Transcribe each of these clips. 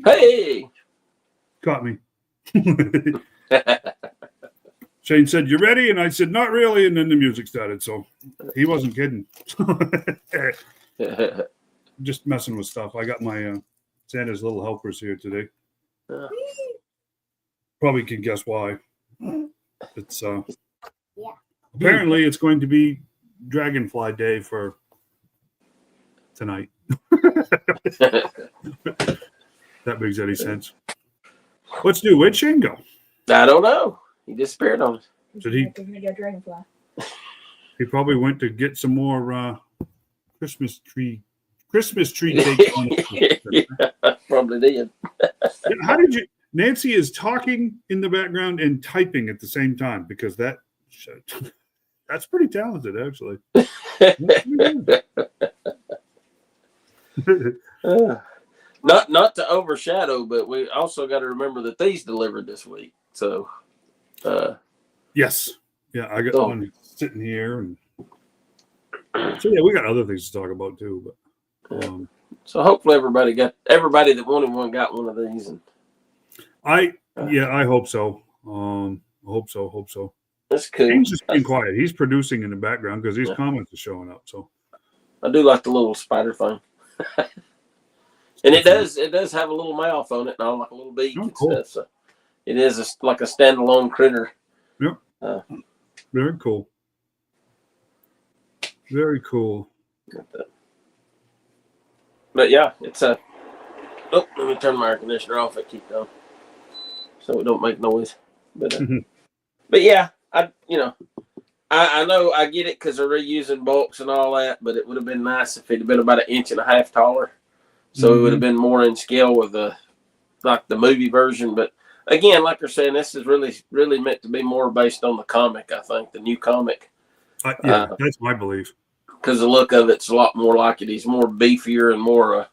Hey! Caught me. Shane said, "You ready?" And I said, "Not really." And then the music started. So he wasn't kidding. Just messing with stuff. I got my Santa's Little Helpers here today. Probably can guess why. It's apparently it's going to be Dragonfly Day for tonight. That makes any sense. What's new? Where'd Shane go? I don't know. He disappeared on us. Did he? Dragonfly. He probably went to get some more Christmas tree cake on it. Yeah, probably did. How did you? Nancy is talking in the background and typing at the same time because that's pretty talented, actually. Not to overshadow, but we also got to remember that these delivered this week. So, yes, yeah, I got one sitting here, and so yeah, we got other things to talk about too. But so hopefully everybody that wanted one got one of these, and I hope so. Hope so. That's cool. He's just being quiet. He's producing in the background because these comments are showing up. So I do like the little spider thing. And it does have a little mouth on it, and all like a little beak and stuff. So it is like a standalone critter. Yep. Very cool. Very cool. But yeah, it's a. Oh, let me turn my air conditioner off. It keeps going, so it don't make noise. But but yeah, I know I get it because they're reusing bulks and all that. But it would have been nice if it had been about 1.5 inches taller. So it would have been more in scale with the movie version. But again, like you're saying, this is really meant to be more based on the comic, I think, the new comic. That's my belief. Because the look of it's a lot more like it. He's more beefier and more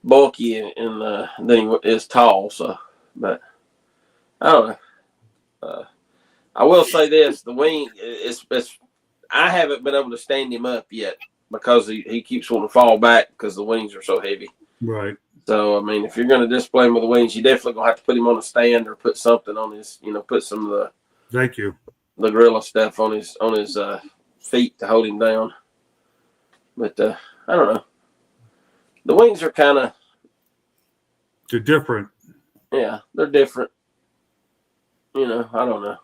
bulky than he is tall. So, but I don't know. I will say this: the wing is. I haven't been able to stand him up yet. Because he keeps wanting to fall back because the wings are so heavy. Right. So, I mean, if you're going to display him with the wings, you definitely going to have to put him on a stand or put something on his, put some of the Thank you. The gorilla stuff on his feet to hold him down. But I don't know. The wings are kind of. They're different. Yeah, they're different. I don't know.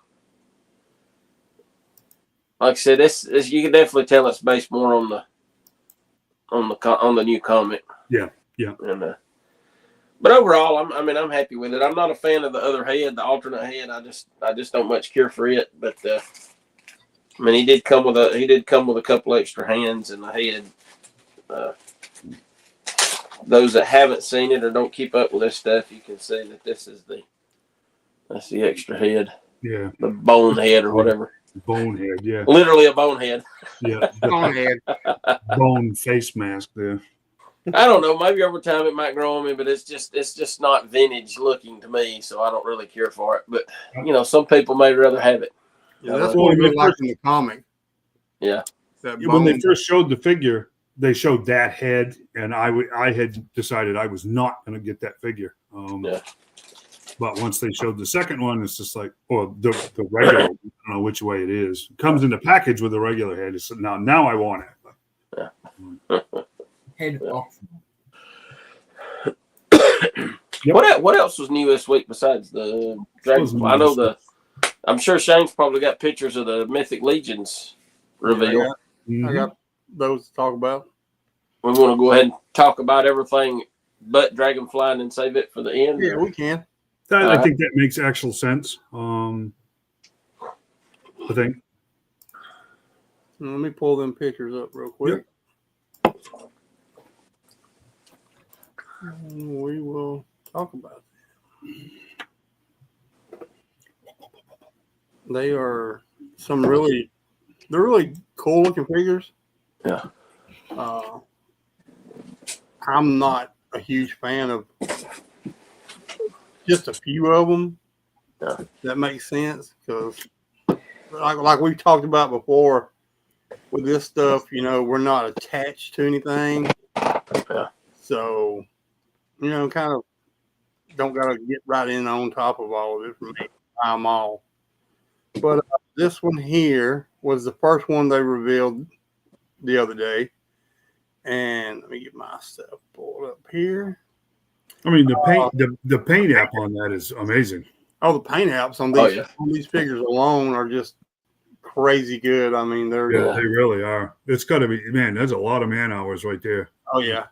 Like I said, this you can definitely tell it's based more on the new comic. Yeah. And but overall, I'm happy with it. I'm not a fan of the other head, the alternate head. I just don't much care for it. But he did come with a couple extra hands in the head. Those that haven't seen it or don't keep up with this stuff, you can see that that's the extra head. Yeah. The bone head or whatever. Bonehead, yeah. Literally a bonehead. Yeah. Bonehead. Bone face mask there. I don't know. Maybe over time it might grow on me, but it's just not vintage looking to me, so I don't really care for it. But some people may rather have it. Yeah, that's what we like in the comic. Yeah. When they first showed the figure, they showed that head, and I had decided I was not going to get that figure. But once they showed the second one, it's just like, the regular. I don't know which way it is. It comes in the package with the regular head. It's, now I want it. Yeah. Head off. Yep. What else was new this week besides the Dragonfly? I'm sure Shane's probably got pictures of the Mythic Legions reveal. I got those to talk about. We want to go ahead and talk about everything but Dragonfly and then save it for the end. Yeah, we can. I think that makes actual sense. I think. Let me pull them pictures up real quick. Yep. We will talk about it. They are they're really cool looking figures. Yeah. I'm not a huge fan of just a few of them. Yeah. That makes sense because, like we've talked about before, with this stuff, we're not attached to anything. Yeah. So, kind of don't got to get right in on top of all of it for me to buy them all. But this one here was the first one they revealed the other day. And let me get my stuff pulled up here. I mean, the paint app on that is amazing. Oh, the paint apps on these figures alone are just crazy good. I mean, they really are. It's got to be, man. There's a lot of man hours right there. Oh yeah.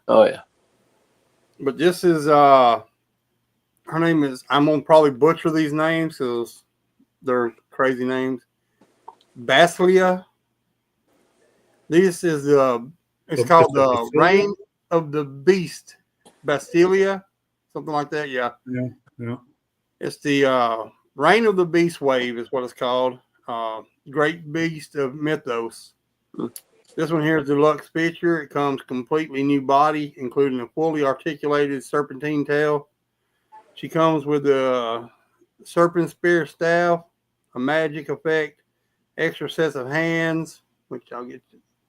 But this is her name is, I'm gonna probably butcher these names because they're crazy names. Basilia. This is it's called the Reign of the Beast. Basilia, something like that. Yeah. It's the Reign of the Beast wave is what it's called. Great Beast of Mythos. This one here is the deluxe feature. It comes completely new body, including a fully articulated serpentine tail. She comes with a serpent spear staff, a magic effect, extra sets of hands, which I'll get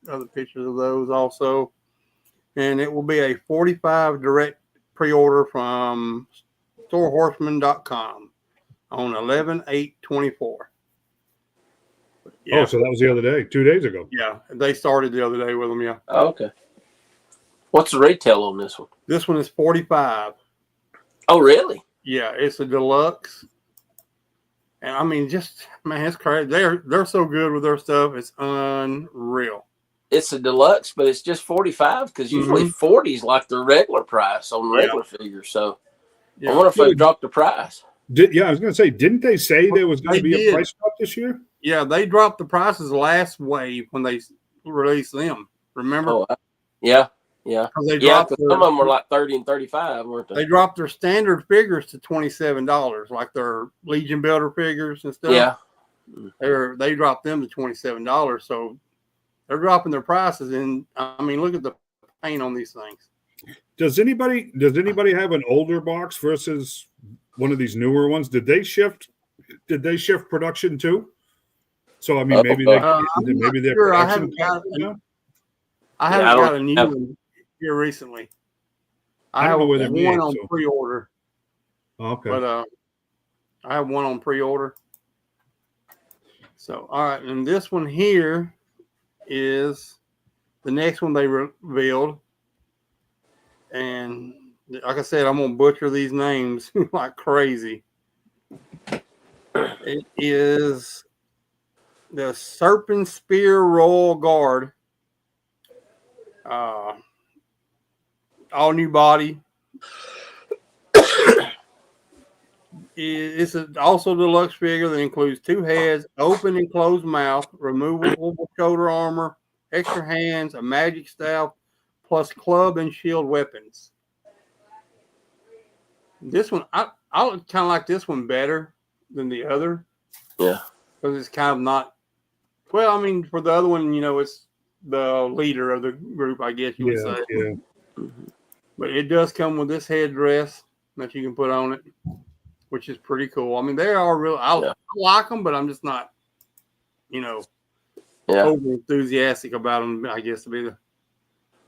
other pictures of those also. And it will be a 45 direct pre-order from Fourhorsmen.com on 11/8/24. Yeah. Oh, so that was the other day, 2 days ago. Yeah, they started the other day with them. Yeah. Oh, okay. What's the retail on this one? This one is 45. Oh, really? Yeah, it's a deluxe. And I mean, just man, it's crazy. They're so good with their stuff. It's unreal. It's a deluxe, but it's just 45 because usually 40 is like the regular price on regular figures. So I wonder if they dropped the price. I was going to say, didn't they say there was going to be a price drop this year? Yeah, they dropped the prices last wave when they released them. Remember? Oh, yeah. Because some of them were like 30 and 35, weren't they? They dropped their standard figures to $27, like their Legion Builder figures and stuff. Yeah. They dropped them to $27, so they're dropping their prices. And I mean, look at the paint on these things. Does anybody have an older box versus one of these newer ones? Did they shift production too? So I mean, maybe their production. I haven't got a new one here recently. I have one on pre-order. Okay. But I have one on pre-order. So all right, and this one here is the next one they revealed. And like I said, I'm gonna butcher these names like crazy. It is the Serpent Spear Royal Guard. All new body. It's also a deluxe figure that includes 2 heads, open and closed mouth, removable shoulder armor, extra hands, a magic staff, plus club and shield weapons. This one, I kind of like this one better than the other. Yeah. Because it's kind of not, well, I mean, for the other one, it's the leader of the group, I guess you would say. Yeah. But it does come with this headdress that you can put on it, which is pretty cool. I mean, they are real. I like them, but I'm just not, over enthusiastic about them, I guess, to be the.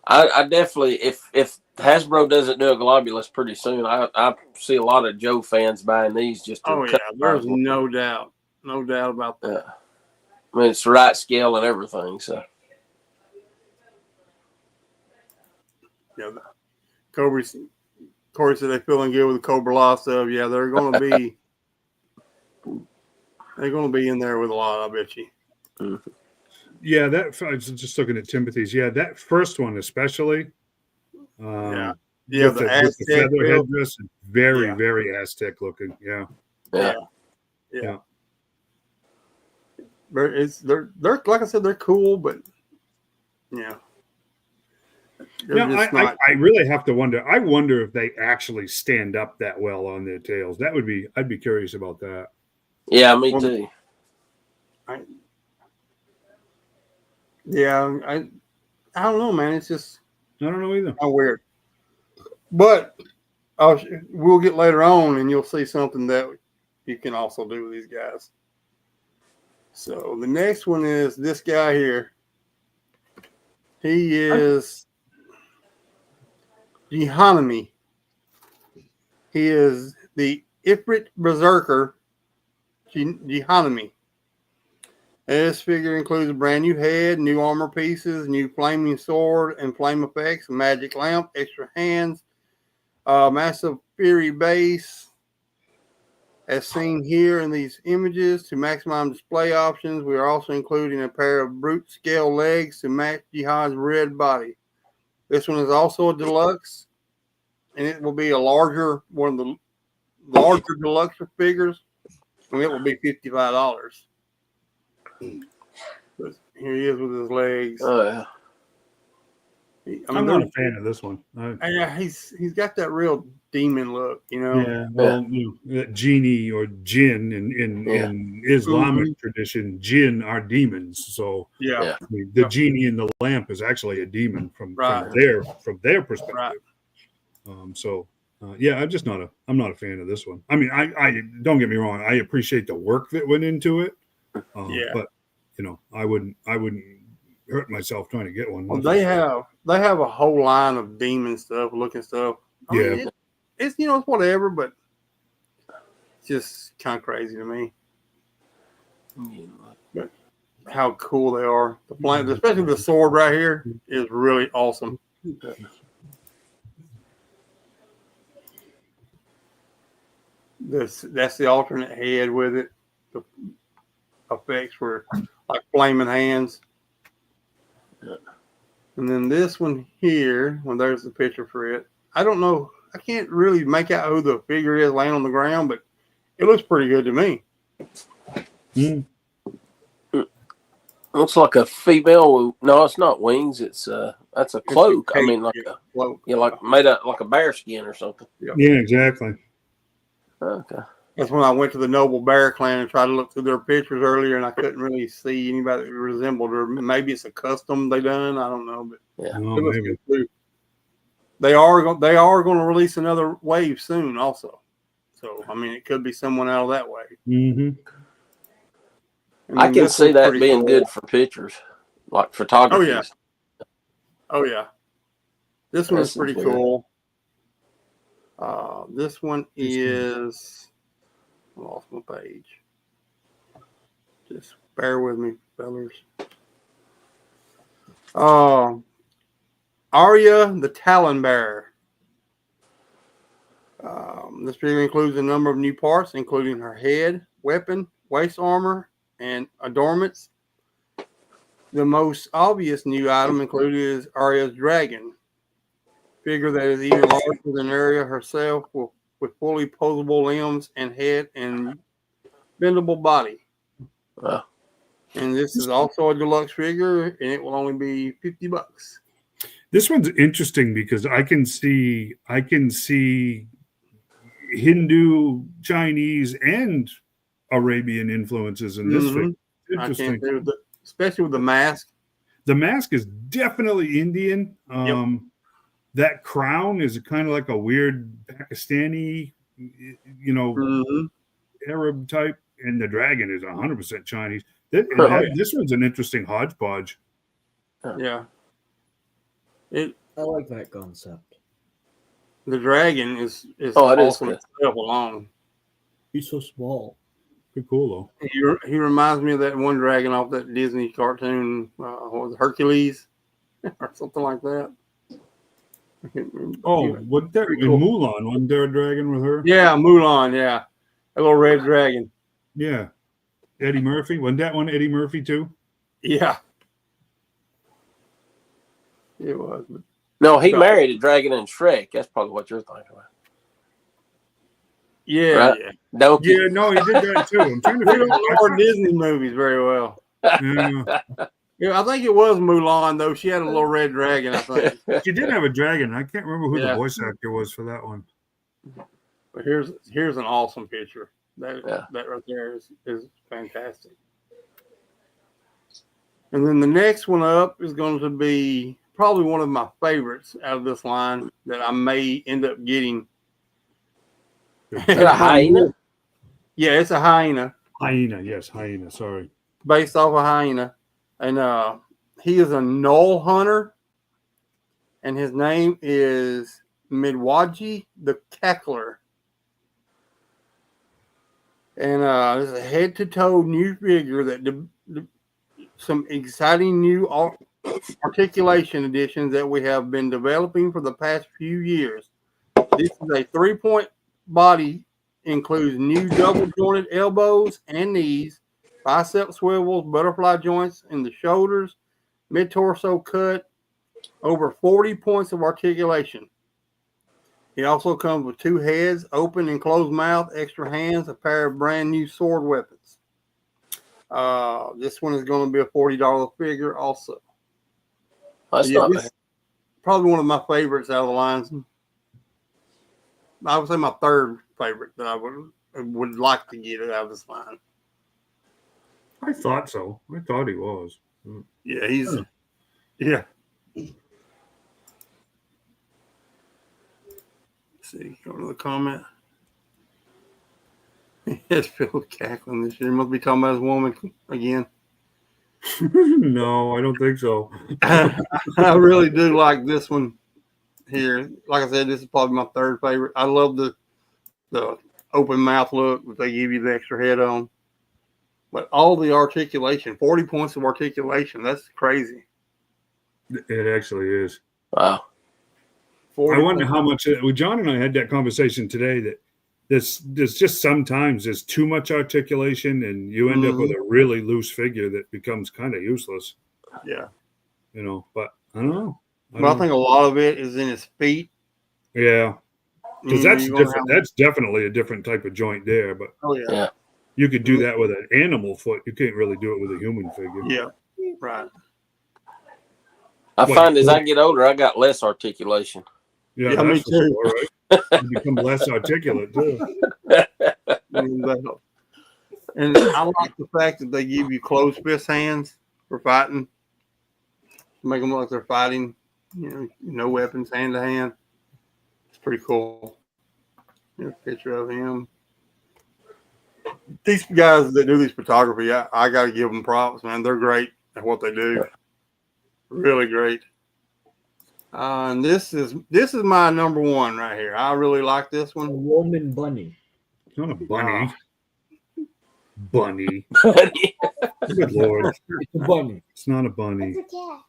I definitely, if Hasbro doesn't do a Globulus pretty soon, I see a lot of Joe fans buying these just to cut. There's no doubt about that. Yeah. I mean, it's the right scale and everything, so. Yeah, Corey said they're feeling good with the Cobra Law stuff. Yeah, they're going to be in there with a lot, I bet you. Mm-hmm. Yeah, I was just looking at Timothy's. Yeah, that first one especially. The Aztec feather headdress is very, very Aztec looking. Yeah. They're like I said, they're cool, but I really have to wonder. I wonder if they actually stand up that well on their tails. I'd be curious about that. Yeah, me too. I don't know, man. It's just I don't know either. Kind of weird. But we'll get later on, and you'll see something that you can also do with these guys. So the next one is this guy here. He is Jihonami. He is the Ifrit Berserker Jihanami. This figure includes a brand new head, new armor pieces, new flaming sword and flame effects, a magic lamp, extra hands, massive fury base, as seen here in these images. To maximize display options, we are also including a pair of brute scale legs to match Jihad's red body. This one is also a deluxe, and it will be a larger, one of the larger deluxe figures, and it will be $55. Here he is with his legs. Oh yeah. I'm not a fan of this one. Yeah, he's got that real demon look, you know. Yeah, well, you know, genie or jinn in Islamic tradition, jinn are demons. So yeah, I mean, the genie in the lamp is actually a demon from their perspective. Right. Yeah, I'm not a fan of this one. I mean, I don't get me wrong, I appreciate the work that went into it. But you know, I wouldn't hurt myself trying to get one. Well, they have a whole line of demon stuff, looking stuff. I mean, it's you know, it's whatever, but it's just kind of crazy to me. But how cool they are! The flame, especially the sword right here, is really awesome. That's the alternate head with it. The effects were like flaming hands. And then this one here, well, there's the picture for it. I don't know. I can't really make out who the figure is laying on the ground, but it looks pretty good to me. Looks like a female. No, it's not wings. It's that's a cloak. I mean, like a cloak. Yeah, like made up like a bear skin or something. Yeah, exactly. Okay. That's when I went to the Noble Bear Clan and tried to look through their pictures earlier, and I couldn't really see anybody that resembled her. Maybe it's a custom they done. I don't know, but yeah, maybe. They are going to release another wave soon, also. So I mean, it could be someone out of that way. Mm-hmm. I can see that being good for pictures, like photography. Oh yeah. This one is pretty cool. This one is. I lost my page. Just bear with me, fellas. Arya, the Talon Bearer. This figure includes a number of new parts, including her head, weapon, waist armor, and adornments. The most obvious new item included is Arya's dragon. Figure that is even larger than Arya herself, with fully posable limbs and head and bendable body. Wow. And this is also a deluxe figure, and it will only be $50. This one's interesting because I can see Hindu, Chinese, and Arabian influences in this figure. Interesting. Especially with the mask. The mask is definitely Indian. That crown is kind of like a weird Pakistani, you know, Arab type, and the dragon is 100% Chinese. This one's an interesting hodgepodge. Yeah, I like that concept. The dragon is awesome itself alone. He's so small. Pretty cool though. He reminds me of that one dragon off that Disney cartoon, what was it, Hercules, or something like that. What there in Mulan? Wasn't there a dragon with her? Yeah, Mulan. Yeah, a little red dragon. Yeah, Eddie Murphy. Wasn't that one Eddie Murphy too? Yeah, it was. No, he married a dragon in Shrek. That's probably what you're thinking about. Yeah, right? Yeah. Donkey. Yeah, no, he did that too. I'm trying to figure out more Disney movies very well. Yeah, I think it was Mulan though. She had a little red dragon. I think she did have a dragon. I can't remember who the voice actor was for that one. But here's an awesome picture. That right there is fantastic. And then the next one up is going to be probably one of my favorites out of this line that I may end up getting. A hyena? Yeah, it's a hyena. Hyena, yes, hyena. Sorry. Based off a hyena. And he is a knoll hunter. And his name is Midwaji the Cackler. And there's a head-to-toe new figure that some exciting new articulation additions that we have been developing for the past few years. This is a 3-point body, includes new double-jointed elbows and knees, bicep swivels, butterfly joints in the shoulders, mid-torso cut, over 40 points of articulation. It also comes with 2 heads, open and closed mouth, extra hands, a pair of brand new sword weapons. This one is going to be a $40 figure also. That's not bad. Probably one of my favorites out of the lines. I would say my third favorite that I would like to get it out of this line. I thought so. I thought he was. Yeah, yeah. Let's see, go to the comment. Yes, Phil cackling this year. He must be talking about his woman again. No, I don't think so. I really do like this one here. Like I said, this is probably my third favorite. I love the open mouth look that they give you the extra head on. But all the articulation, 40 points of articulation, that's crazy. It actually is. Wow. I wonder how much. John and I had that conversation today that there's just sometimes there's too much articulation and you end up with a really loose figure that becomes kind of useless. Yeah. You know, but I don't know. I think a lot of it is in his feet. Yeah. Because that's different. That's definitely a different type of joint there. But yeah. You could do that with an animal foot. You can't really do it with a human figure. Yeah. Right. I find as I get older, I got less articulation. Yeah, me too. All right. You become less articulate too. And I like the fact that they give you closed fist hands for fighting. Make them look like they're fighting. You know, no weapons, hand to hand. It's pretty cool. Here's a picture of him. These guys that do this photography, I got to give them props, man. They're great at what they do. Really great. And this is my number one right here. I really like this one. A Roman bunny. It's not a bunny. Bunny. Bunny. Good Lord. It's a bunny. It's not a bunny. It's a cat.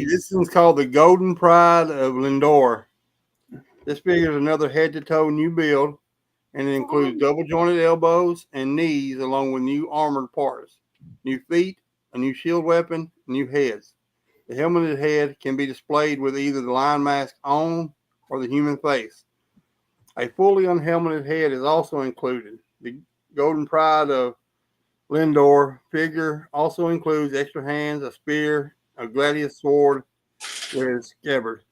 This one's called the Golden Pride of Lindor. This figure is another head-to-toe new build, and it includes double-jointed elbows and knees along with new armored parts, new feet, a new shield weapon, new heads. The helmeted head can be displayed with either the lion mask on or the human face. A fully unhelmeted head is also included. The Golden Pride of Lindor figure also includes extra hands, a spear, a gladius sword with a scabbard.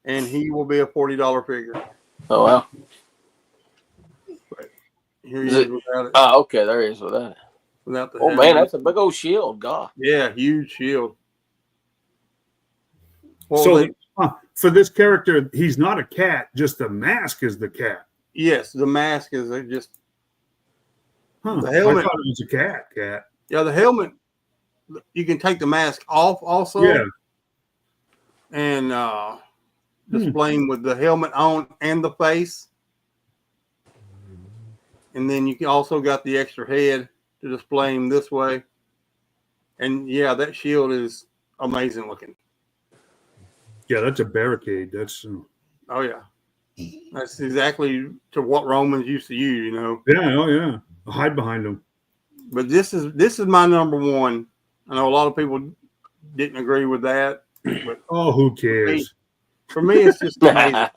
And he will be a $40 figure. Oh, wow. But here he is without it. Oh, okay. There he is without it. Without the man, that's a big old shield. God. Yeah, huge shield. So for this character, he's not a cat. Just the mask is the cat. Yes, the mask is just. Huh. The helmet. I thought it was a cat. Yeah, the helmet. You can take the mask off also. Yeah. And display him with the helmet on and the face. And then you also got the extra head to display him this way. And yeah, that shield is amazing looking. Yeah, that's a barricade. That's. Oh yeah, that's exactly to what Romans used to use. You know. Yeah. Oh yeah. Hide behind them. But this is my number one. I know a lot of people didn't agree with that. But who cares? For me, it's just amazing.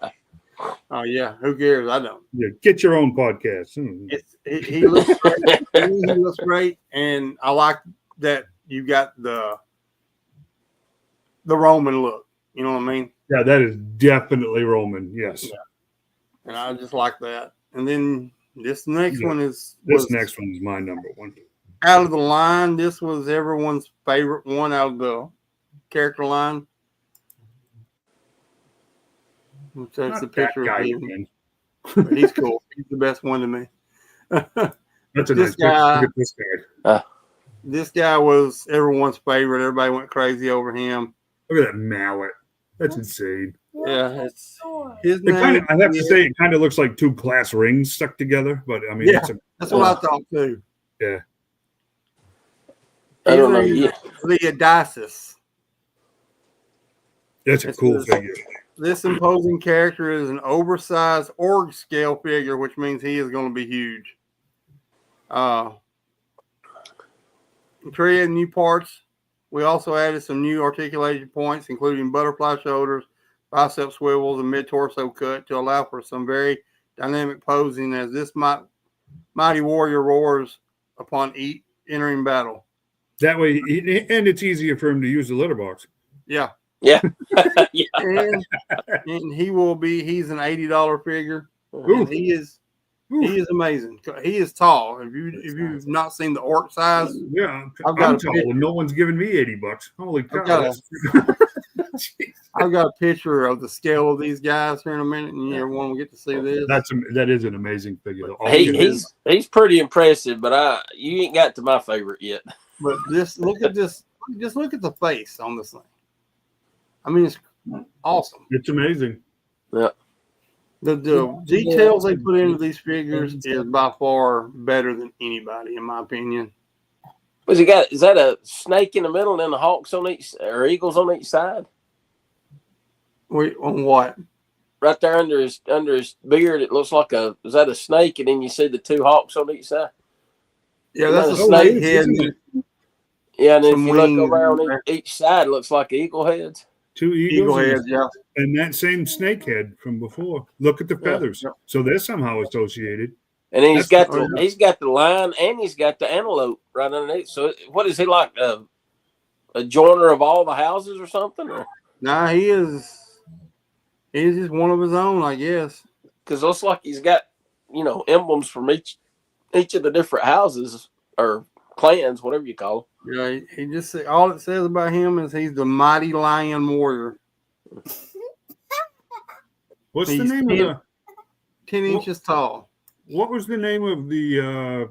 Oh yeah, who cares? I don't. Yeah, get your own podcast. He looks great. He looks great, and I like that you got the Roman look. You know what I mean? Yeah, that is definitely Roman. Yes. Yeah. And I just like that. And then this next one is next one is my number one. Out of the line, this was everyone's favorite one out of the character line. That's the picture of him. He's cool. He's the best one to me. That's a this nice guy. Look at this guy. This guy was everyone's favorite. Everybody went crazy over him. Look at that mallet. That's insane. Yeah, His It name, I have to say, it kind of looks like two glass rings stuck together. But I mean, yeah, that's what I thought too. Yeah. I don't know. Yeah. Leodicis. That's a cool figure. This imposing character is an oversized org scale figure, which means he is going to be huge. Created new parts. We also added some new articulation points, including butterfly shoulders, bicep swivels, and mid-torso cut to allow for some very dynamic posing as this mighty warrior roars upon entering battle. That way, and it's easier for him to use the litter box. Yeah. Yeah. And he will be, he's an $80 figure. Ooh. And he is amazing. He is tall. If you've not seen the orc size, Yeah, I've got I'm tall, and no one's giving me $80. Holy cow! I've got a picture of the scale of these guys here in a minute, and everyone will get to see this. That is an amazing figure. He's pretty impressive, but you ain't got to my favorite yet. But look at this. Just look at the face on this thing. I mean, it's awesome. It's amazing. Yeah. The details they put into these figures is by far better than anybody, in my opinion. What's he got? Is that a snake in the middle and then the hawks on each, or eagles on each side? Wait, on what? Right there under his beard, it looks like is that a snake? And then you see the two hawks on each side. Yeah, that's a snake head. Yeah, and then if you look over on each side, it looks like eagle heads. Two eagle heads, yeah. And that same snake head from before. Look at the feathers. Yeah. So they're somehow associated. And then he's got the lion and he's got the antelope right underneath. So what is he like? A joiner of all the houses or something? Or? Nah, he's just one of his own, I guess. Because it looks like he's got, emblems from each of the different houses or clans, whatever you call them. Yeah, he just all it says about him is he's the mighty lion warrior. What's the name of the 10 inches tall? What was the name of the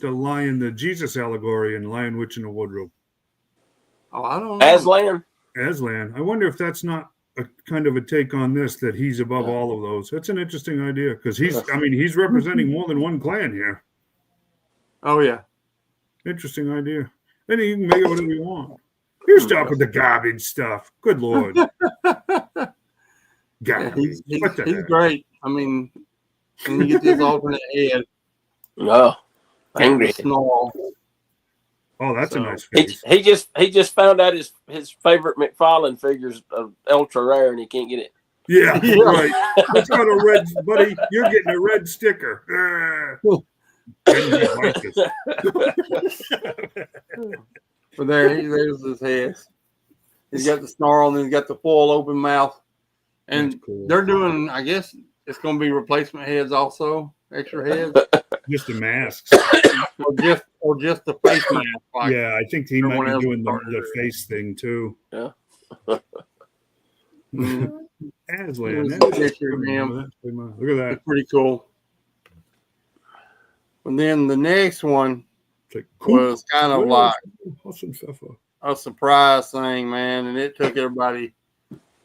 lion, the Jesus allegory in Lion, Witch, and the Wardrobe? Oh, I don't know. Aslan. I wonder if that's not a kind of a take on this, that he's above all of those. That's an interesting idea because he's representing more than one clan here. Oh yeah, interesting idea. And you can make it whatever you want. You stop with the garbage stuff. Good Lord. Yeah, he's great. I mean, when you get this alternate head. Oh, angry. Snarl. Oh, that's a nice face. He just found out his favorite McFarlane figures of ultra rare and he can't get it. Yeah. Right. It's got a red, buddy. You're getting a red sticker. But there's his head. He's got the snarl and he's got the full open mouth. And they're doing, I guess it's going to be replacement heads also, extra heads. Just the masks. or just the face mask. Like I think he might be doing the face thing too. Yeah. Aslan. Look at that. It's pretty cool. And then the next one was kind of like a surprise thing, man. And it took everybody,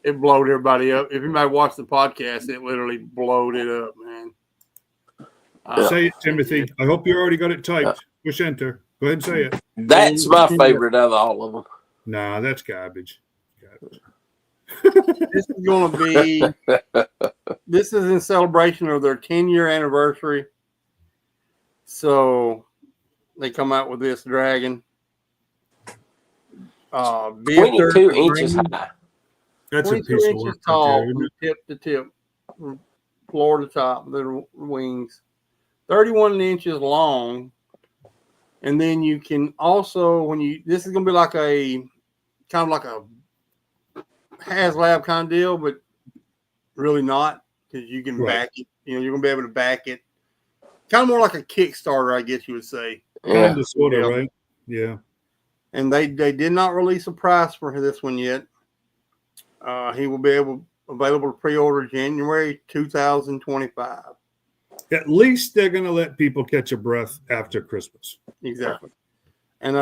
it blowed everybody up. If anybody watched the podcast, it literally blowed it up, man. Say it, Timothy. I hope you already got it typed. Push enter. Go ahead and say it. That's my favorite out of all of them. Nah, that's garbage. This is going to be, this is in celebration of their 10-year anniversary. So they come out with this dragon. 22 inches high. That's a piece of work tall from tip to tip, floor to top, the wings. 31 inches long. And then you can also, this is going to be like a, kind of like a Haslab kind of deal, but really not, because you can back it. You're going to be able to back it. Kind of more like a Kickstarter, I guess you would say. Yeah, sort of, right? Yeah. And they did not release a price for this one yet. He will be available to pre-order January 2025. At least they're going to let people catch a breath after Christmas. Exactly. And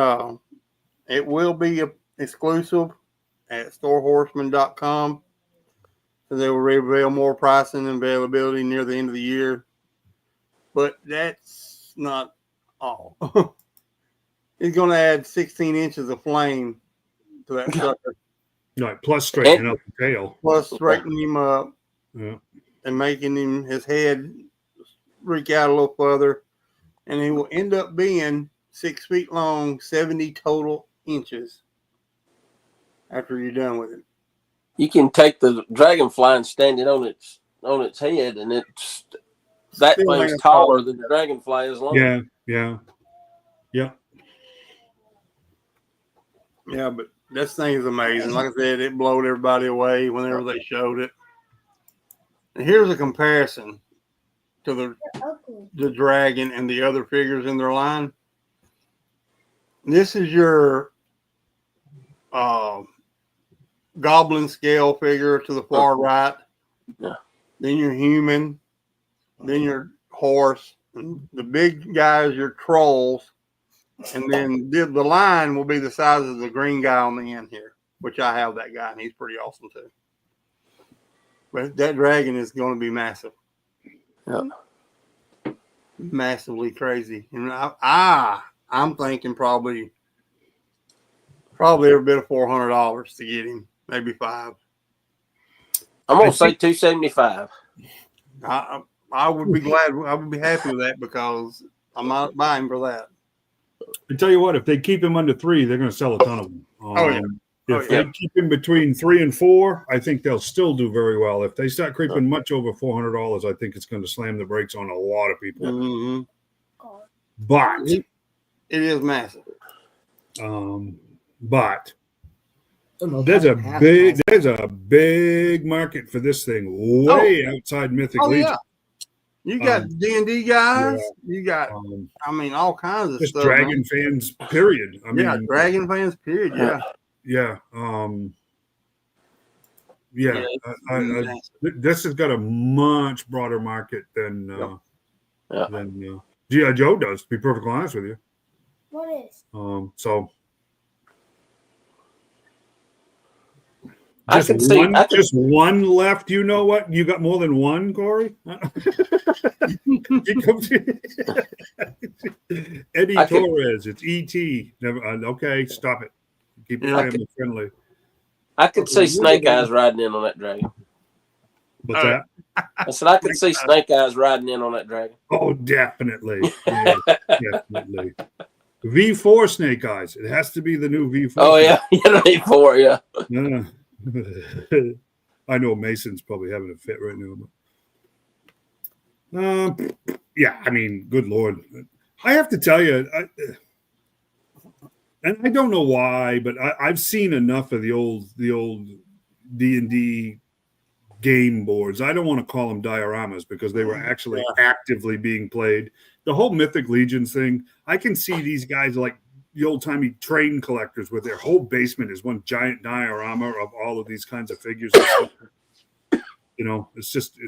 it will be exclusive at storehorseman.com. So they will reveal more pricing and availability near the end of the year. But that's not all. He's going to add 16 inches of flame to that sucker. Right, plus straightening up the tail. Plus straightening him up. Yeah. And making his head reach out a little further. And he will end up being 6 feet long, 70 total inches after you're done with it. You can take the Dragonfly and stand it on its head, and that Still thing's ain't taller than the Dragonfly is long. Yeah. Yeah, but this thing is amazing. Like I said, it blew everybody away whenever they showed it. And here's a comparison to the dragon and the other figures in their line. This is your goblin scale figure to the far right. Yeah. Then your human. Then your horse. And the big guys, your trolls. And then the line will be the size of the green guy on the end here, which I have that guy, and he's pretty awesome too. But that dragon is going to be massive. Yeah. Massively crazy. And I'm thinking probably every bit of $400 to get him, maybe $500. I'm gonna say $275. I would be glad. I would be happy with that because I'm not buying for that. I tell you what, if they keep him under $3, they're going to sell a ton of them. If they keep him between $3 and $4, I think they'll still do very well. If they start creeping much over $400, I think it's going to slam the brakes on a lot of people. Mm-hmm. But it is massive. But there's a big market for this thing, way outside Mythic Legion. Yeah. You got D&D guys. Yeah. You got, all kinds of just stuff. Dragon fans, period. Dragon fans, period. Yeah. This has got a much broader market than G.I. Joe does, to be perfectly honest with you. What is? So just one left. You know what? You got more than one, Corey? Eddie Torres. It's E.T. Okay, stop it. Keep it family friendly. I could see Snake Eyes riding in on that dragon. What's that? I said I could see Snake Eyes riding in on that dragon. Oh, definitely. Yeah, definitely. V4 Snake Eyes. It has to be the new V4. Oh, yeah. V4, yeah. I know Mason's probably having a fit right now. But good Lord. I have to tell you, and I don't know why, but I've seen enough of the old D&D game boards. I don't want to call them dioramas because they were actually actively being played. The whole Mythic Legion thing, I can see these guys like the old-timey train collectors with their whole basement is one giant diorama of all of these kinds of figures. It's just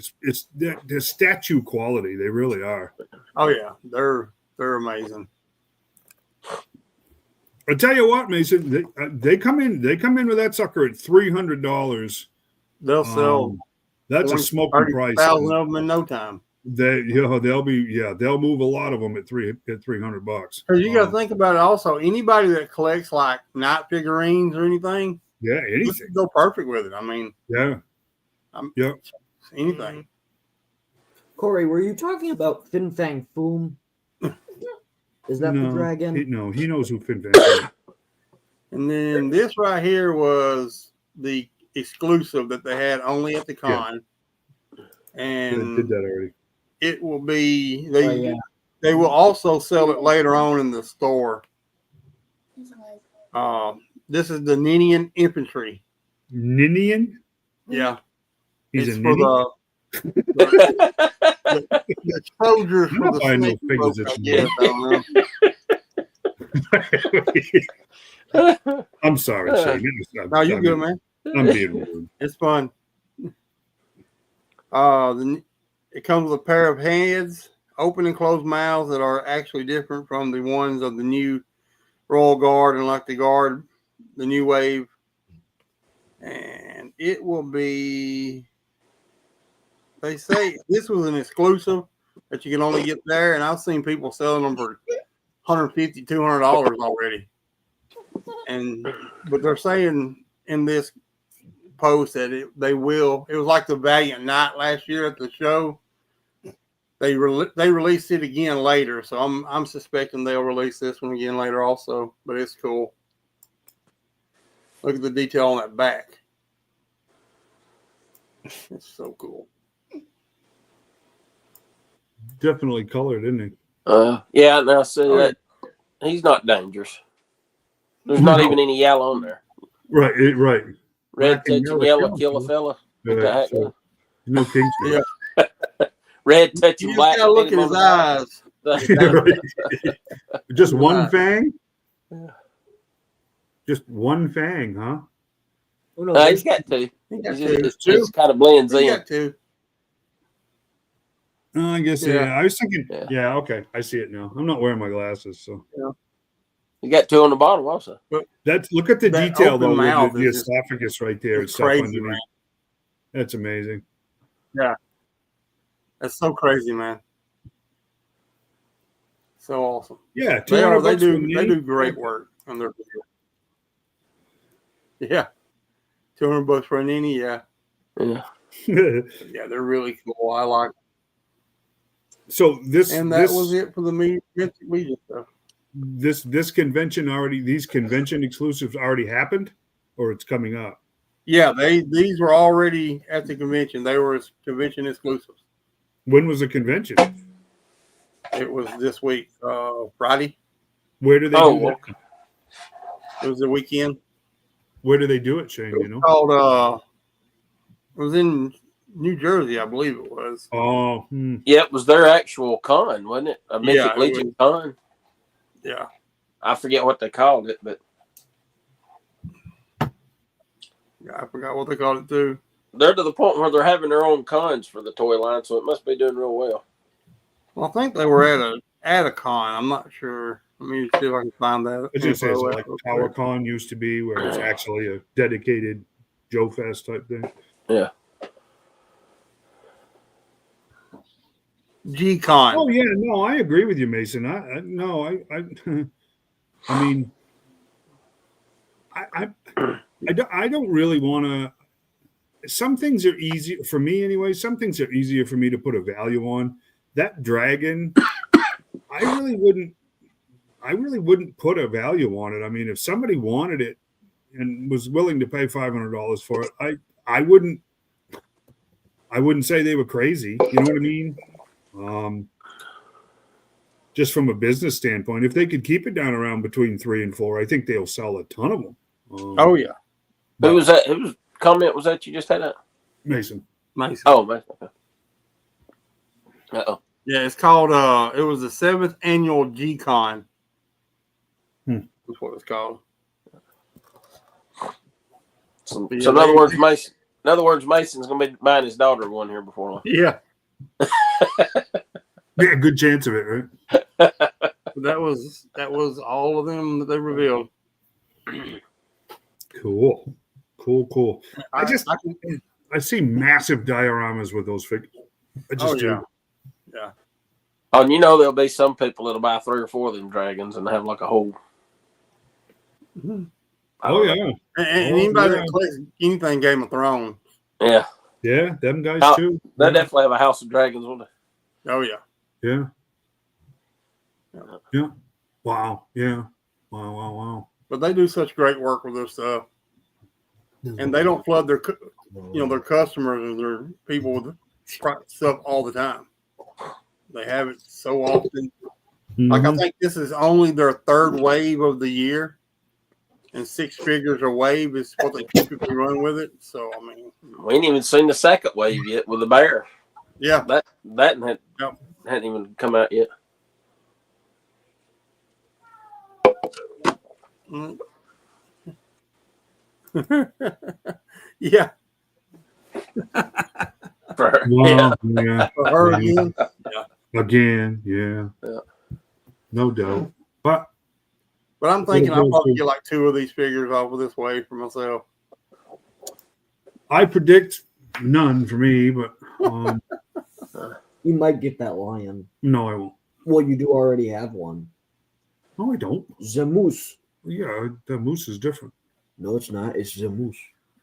they're statue quality. They really are. Oh yeah, they're amazing. I tell you what, Mason, they come in with that sucker at $300. They'll sell. That's a smoking price. 30,000 of them in no time. They'll move a lot of them at $300. Because you got to think about it. Also, anybody that collects like night figurines or anything, anything go perfect with it. Anything. Corey, were you talking about Fin Fang Foom? Is that the dragon? He knows who Fin Fang is. And then this right here was the exclusive that they had only at the con. And they did that already. It will be they will also sell it later on in the store. This is the Ninian Infantry. Ninian? Yeah. He's it's a for Ninian? the soldiers for the snake folk, I guess. I'm sorry, Shane. No, you're good, man. I'm being rude. It's fun. It comes with a pair of heads, open and closed mouths that are actually different from the ones of the new Royal Guard and like the Guard, the new wave. And it will be they say this was an exclusive that you can only get there, and I've seen people selling them for $150, $200 already. But they're saying in this post that they will. It was like the Valiant Night last year at the show. They released it again later, so I'm suspecting they'll release this one again later also. But it's cool. Look at the detail on that back. It's so cool. Definitely colored, isn't he? Yeah, now see that he's not dangerous. There's not even any yellow on there. Right, right. Red touching yellow kill a fella. So, no kinks. Yeah. Red touching You black. just gotta look at his eyes. Just one fang? Just one fang, huh? Oh, no, He's got two. Two. Just kind of blends He in. got two. I guess, Yeah. yeah. I was thinking, Yeah. yeah, okay. I see it now. I'm not wearing my glasses, so. You got two on the bottom also. That's look at the That detail open though, mouth with the is just- esophagus right there. It's Stuff crazy, underneath. man. That's amazing. That's so crazy, man. So awesome. Yeah, They 200 bucks for do great work on their video. Yeah. $200 for a Nini, yeah. Yeah. Yeah, they're really cool. I like them. So this And that was it for the media stuff. This convention already, these convention exclusives already happened, or it's coming up? Yeah, these were already at the convention. They were convention exclusives. When was the convention? It was this week, Friday. Where do they do that? It was the weekend. Where do they do it, Shane? You know? Called it was in New Jersey, I believe it was. Oh, Yeah, it was their actual con, wasn't it? A Mythic it Legion con. Yeah. I forget what they called it, but Yeah, I forgot what they called it too. they're to the point where they're having their own cons for the toy line, so it must be doing real well. Well, I think they were at a con. I'm not sure. Let me see if I can find that. I was just say, like PowerCon used to be, where it's actually a dedicated Joe Fest type thing. Yeah. G-Con. Oh yeah, no, I agree with you, Mason. I mean, I don't really want to. Some things are easy for me anyway. Some things are easier for me to put a value on. That dragon, I really wouldn't put a value on it. I mean, if somebody wanted it and was willing to pay $500 for it, I wouldn't say they were crazy. You know what I mean? Just from a business standpoint, if they could keep it down around between 3 and 4, I think they'll sell a ton of them. Oh yeah. Who was that? Whose comment was that you just had? Mason. Oh, Mason. Okay. Uh-oh. Yeah, it's called. It was the 7th annual G-Con. That's what it's called. So in other words, Mason's going to be buying his daughter one here before long. Yeah. Yeah, good chance of it, right? That was all of them that they revealed. Cool. I see massive dioramas with those figures. I just do. Yeah. Oh, and you know there'll be some people that'll buy 3 or 4 of them dragons and have like a whole. Oh yeah. And anybody that plays anything Game of Thrones. Yeah. Yeah, them guys too. They definitely have a House of Dragons, won't they? Oh yeah. Yeah. Yeah. Wow. Yeah. Wow. But they do such great work with their stuff, and they don't flood their customers and their people with stuff all the time. They have it so often. Mm-hmm. Like I think this is only their 3rd wave of the year, and 6 figures a wave is what they typically run with it. So I mean, We ain't even seen the 2nd wave yet with the bear. Yeah, that hadn't even come out yet. Yeah. For her. Wow, Yeah. yeah. For her again. Again, yeah. No doubt. But I'm thinking I'll probably get like 2 of these figures off of this wave for myself. I predict none for me, but You might get that lion. No, I won't. Well, you do already have one. No, I don't. The moose. Yeah, the moose is different. No, it's not. It's the moose.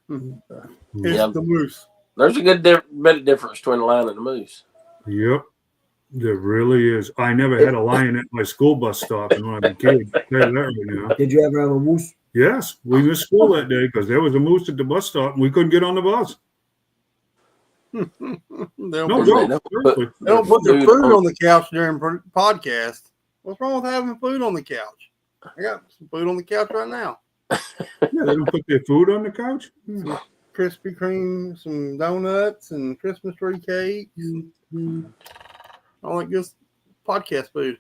It's the moose. There's a good bit of difference between a lion and a moose. Yep. There really is. I never had a lion at my school bus stop when I was a kid. Did you ever have a moose? Yes. We missed school that day because there was a moose at the bus stop and we couldn't get on the bus. They don't put their food on the couch during podcast. What's wrong with having food on the couch? I got some food on the couch right now. Yeah, they don't put their food on the couch? Some Krispy Kreme, some donuts, and Christmas tree cake. All that good podcast food.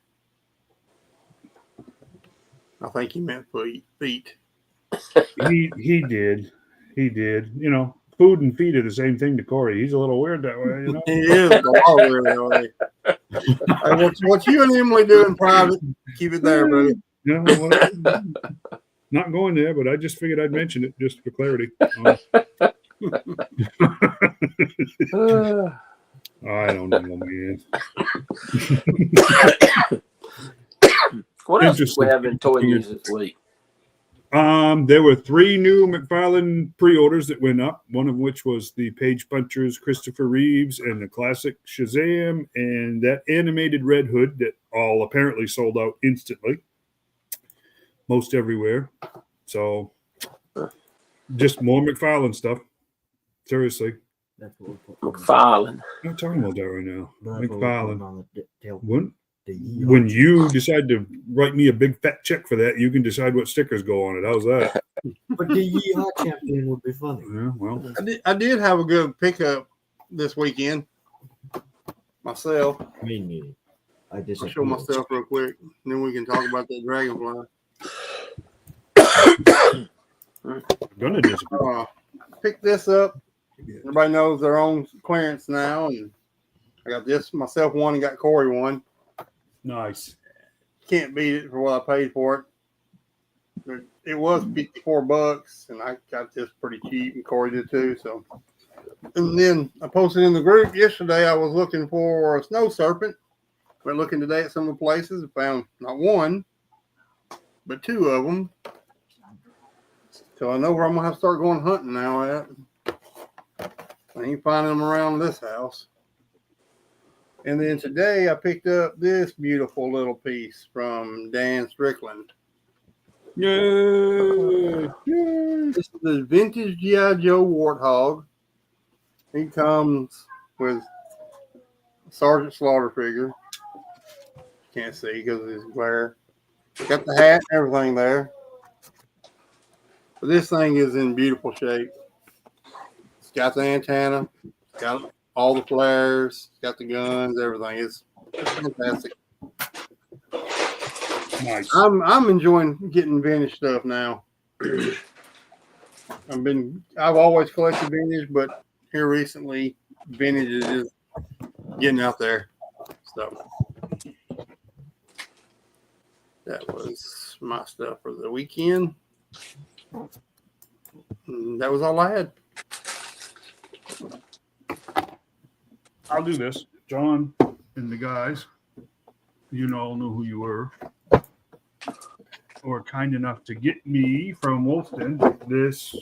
I think he meant feet. He did. He did. You know, food and feet are the same thing to Corey. He's a little weird that way, you know. He is a lot weird that way. Hey, what you and Emily do in private, keep it there, buddy. You know, not going there, but I just figured I'd mention it just for clarity. I don't know, man. What else do we have in toy news this week? There were 3 new McFarlane pre-orders that went up, one of which was the Page Punchers Christopher Reeves and the classic Shazam and that animated Red Hood that all apparently sold out instantly. Most everywhere. So just more McFarlane stuff. Seriously. McFarlane. I'm not talking about that right now. McFarlane. When When you decide to write me a big fat check for that, you can decide what stickers go on it. How's that? But the Yeehaw champion would be funny. Yeah, well. I did have a good pickup this weekend. Myself. I just I'll show myself real quick, and then we can talk about that dragonfly. Gonna disappear. Pick this up. Everybody knows they're on clearance now, and I got this myself one and got Corey one. Nice. Can't beat it for what I paid for it. It was $54, and I got this pretty cheap, and Corey did too. So, and then I posted in the group yesterday. I was looking for a snow serpent. Went looking today at some of the places and found not one, but 2 of them. So I know where I'm gonna have to start going hunting now at. I ain't finding them around this house. And then today I picked up this beautiful little piece from Dan Strickland. Yay! This is the vintage G.I. Joe Warthog. He comes with Sergeant Slaughter figure. Can't see because of his glare. Got the hat and everything there. But this thing is in beautiful shape. It's got the antenna. It's got all the flares. It's got the guns. Everything. It's fantastic. Nice. I'm enjoying getting vintage stuff now. I've always collected vintage, but here recently, vintage is just getting out there. So that was my stuff for the weekend. And that was all I had. I'll do this. John and the guys, you all know who you were, were kind enough to get me from Wolfton this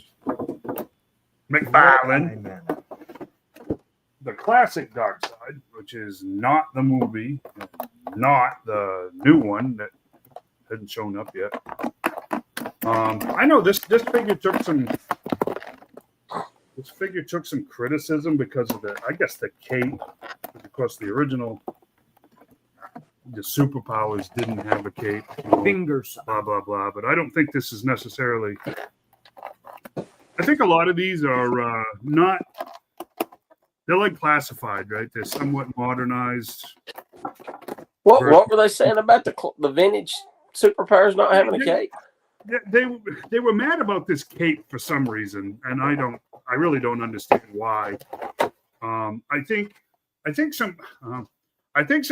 McFarlane, the classic Dark Side, which is not the movie, not the new one that hadn't shown up yet. I know this figure took some. This figure took some criticism because of the cape. Of course, the original, the superpowers didn't have a cape. Fingers. Blah, blah, blah. But I don't think this is necessarily. I think a lot of these are not. They're like classified, right? They're somewhat modernized. What were they saying about the vintage superpowers not having a cape? They were mad about this cape for some reason, and I really don't understand why. I think some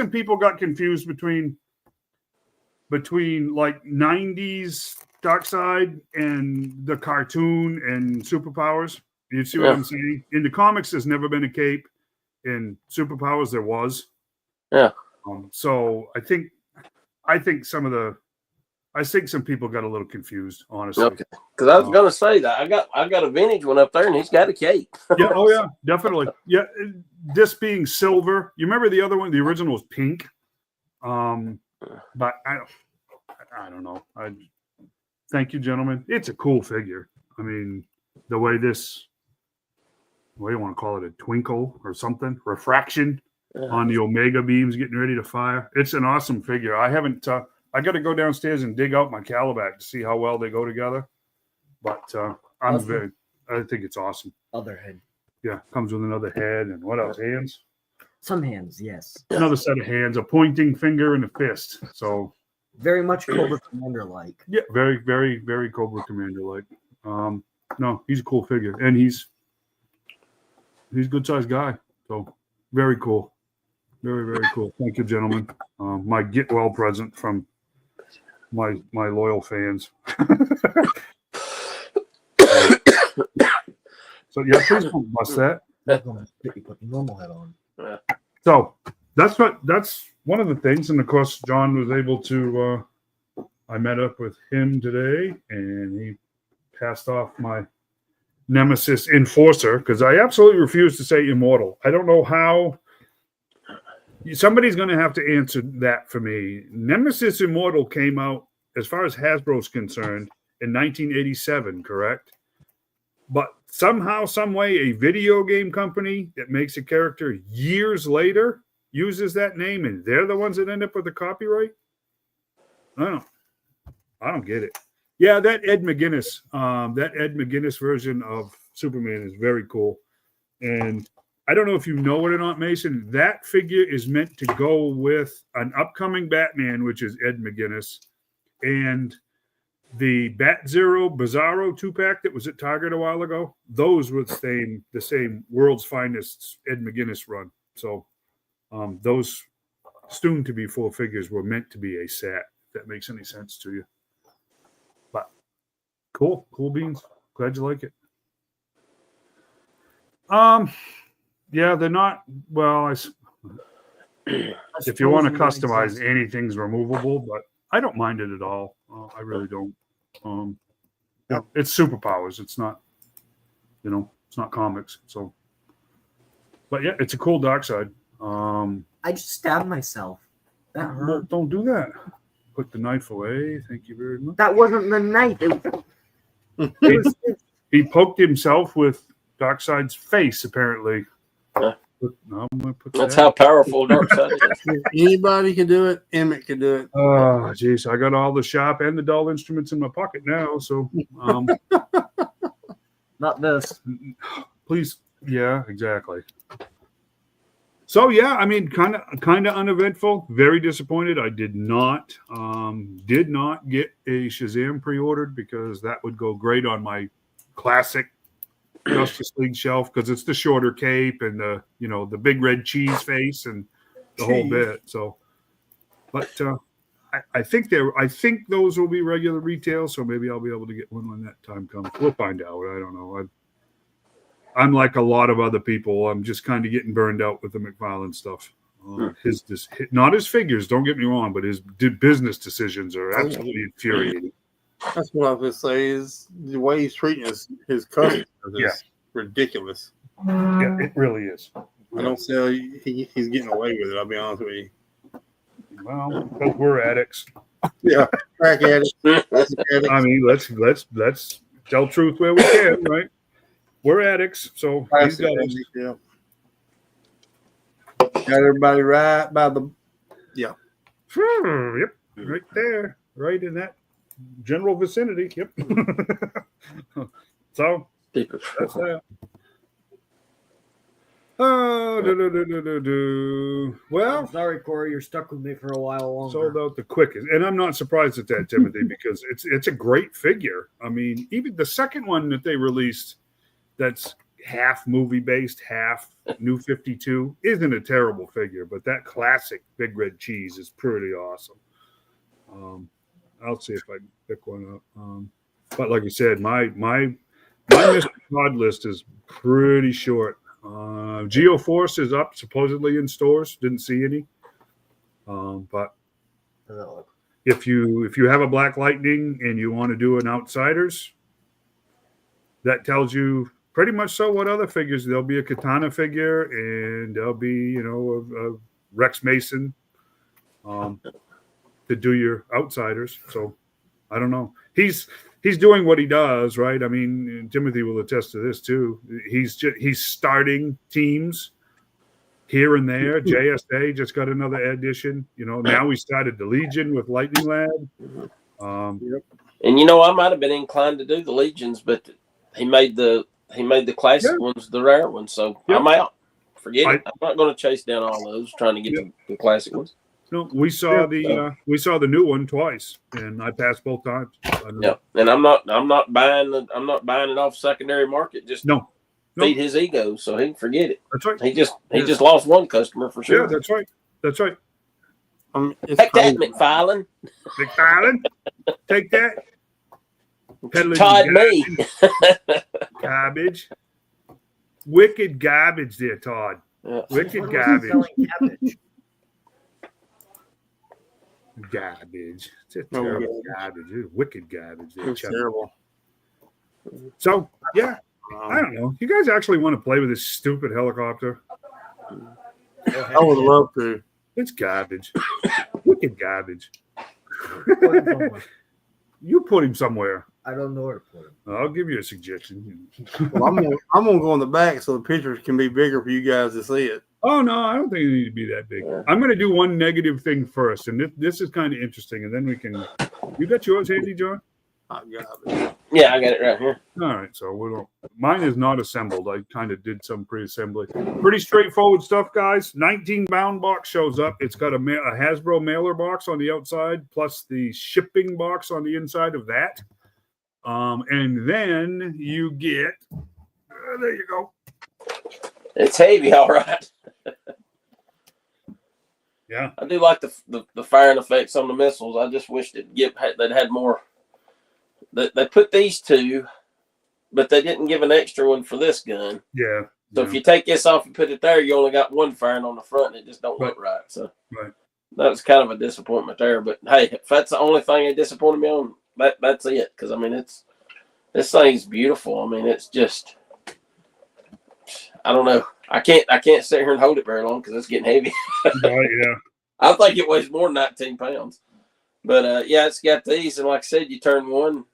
people got confused between like 90s Darkseid and the cartoon and superpowers. You see what I'm saying? In the comics, there's never been a cape. in Superpowers there was. Yeah. So I think some people got a little confused, honestly. Okay. Because I was gonna say that I got a vintage one up there, and he's got a cape. Yeah. Oh yeah, definitely. Yeah. This being silver, you remember the other one? The original was pink. But I don't know. Thank you, gentlemen. It's a cool figure. I mean, the way this, what do you want to call it, a twinkle or something, refraction on the Omega beams getting ready to fire. It's an awesome figure. I haven't. I got to go downstairs and dig out my Calabac to see how well they go together. But I think it's awesome. Other head. Yeah, comes with another head and what else? Hands. Some hands, yes. Another set of hands, a pointing finger and a fist. So very much Cobra Commander like. Yeah, very, very, very Cobra Commander like. No, he's a cool figure, and he's a good sized guy. So very cool, very, very cool. Thank you, gentlemen. My get well present from my loyal fans. So yeah, please don't bust that. You put the normal head on. Yeah. So that's one of the things, and of course, John was able to. I met up with him today, and he passed off my Nemesis Enforcer because I absolutely refuse to say Immortal. I don't know how. Somebody's going to have to answer that for me. Nemesis Immortal came out, as far as Hasbro's concerned, in 1987, correct? But somehow, some way, a video game company that makes a character years later uses that name, and they're the ones that end up with the copyright? I don't get it. Yeah, that Ed McGuinness version of Superman is very cool. And I don't know if you know it or not, Mason, that figure is meant to go with an upcoming Batman, which is Ed McGuinness, and the Bat Zero Bizarro 2-pack that was at Target a while ago. Those were the same World's Finest Ed McGuinness run. So those soon-to-be 4 figures were meant to be a set, if that makes any sense to you. But cool beans. Glad you like it. Yeah, they're not, well, if you want to customize, anything's removable, but I don't mind it at all. I really don't. It's Superpowers. It's not, it's not comics. So, but yeah, it's a cool dark side. I just stabbed myself. That hurt. Well, don't do that. Put the knife away. Thank you very much. That wasn't the knife. He poked himself with Darkseid's face, apparently. That's how powerful Darkseid is. Anybody can do it. Emmett can do it. Oh, geez. I got all the sharp and the dull instruments in my pocket now. So, not this. Please. Yeah, exactly. So, yeah, I mean, kind of uneventful. Very disappointed. I did not get a Shazam pre-ordered because that would go great on my classic Justice League shelf because it's the shorter cape and the big red cheese face and the whole bit. So, but I think those will be regular retail. So maybe I'll be able to get one when that time comes. We'll find out. I don't know. I'm like a lot of other people. I'm just kind of getting burned out with the McFarlane stuff. Not his figures. Don't get me wrong, but his business decisions are absolutely infuriating. That's what I was going to say. Is the way he's treating his customers is ridiculous. Yeah, it really is. I don't see how he's getting away with it. I'll be honest with you. Well, because we're addicts. Yeah, crack addicts. I mean, let's tell truth where we can, right? We're addicts, so he's got us. Yeah. Got everybody right by the Yep, right there, right in that general vicinity. Yep. So that's that. Well, sorry, Corey, you're stuck with me for a while longer. Sold out the quickest, and I'm not surprised at that, Timothy, because it's a great figure. I mean, even the second one that they released, that's half movie based, half New 52, isn't a terrible figure, but that classic Big Red Cheese is pretty awesome. I'll see if I can pick one up. But like I said, my Mr. Todd list is pretty short. Geoforce is up supposedly in stores. Didn't see any. But if you have a Black Lightning and you want to do an Outsiders, that tells you pretty much so what other figures. There'll be a Katana figure, and there'll be a Rex Mason to do your Outsiders. So I don't know. He's doing what he does, right? I mean, Timothy will attest to this too. He's starting teams here and there. JSA just got another edition. Now we started the Legion with Lightning Lad. And I might have been inclined to do the Legions, but he made the classic ones the rare ones. So I'm out. Forget it. I'm not going to chase down all those trying to get the classic ones. No, we saw the new one twice, and I passed both times. Yeah, and I'm not buying it off secondary market. Just feed his ego, so he can forget it. That's right. He just lost one customer for sure. Yeah, that's right. That's right. Take that, McFarlane. McFarlane, take that. Todd me. Garbage. Wicked garbage there, Todd. Yeah. Wicked garbage. Cabbage. Garbage. It's a terrible garbage. It's wicked garbage. It's terrible. So, yeah, I don't know. You guys actually want to play with this stupid helicopter? I would love to. It's garbage. Wicked garbage. You put him somewhere. I don't know where to put him. I'll give you a suggestion. Well, I'm gonna go in the back so the pictures can be bigger for you guys to see it. Oh, no, I don't think it needs to be that big. I'm going to do one negative thing first, and this is kind of interesting, and then we can – you got yours handy, John? I got it. Yeah, I got it right here. All right, so mine is not assembled. I kind of did some pre-assembly. Pretty straightforward stuff, guys. 19-bound box shows up. It's got a Hasbro mailer box on the outside, plus the shipping box on the inside of that. And then you get there you go. It's heavy, all right. Yeah, I do like the firing effects on the missiles. I just wish they'd had more. They put these two, but they didn't give an extra one for this gun. Yeah. So if you take this off and put it there, you only got one firing on the front, and it just don't look right. So that was kind of a disappointment there. But hey, if that's the only thing that disappointed me on, that's it. Because I mean, this thing's beautiful. I mean, it's just. I don't know. I can't sit here and hold it very long because it's getting heavy. Yeah. I think it weighs more than 19 pounds. But it's got these, and like I said, you turn one,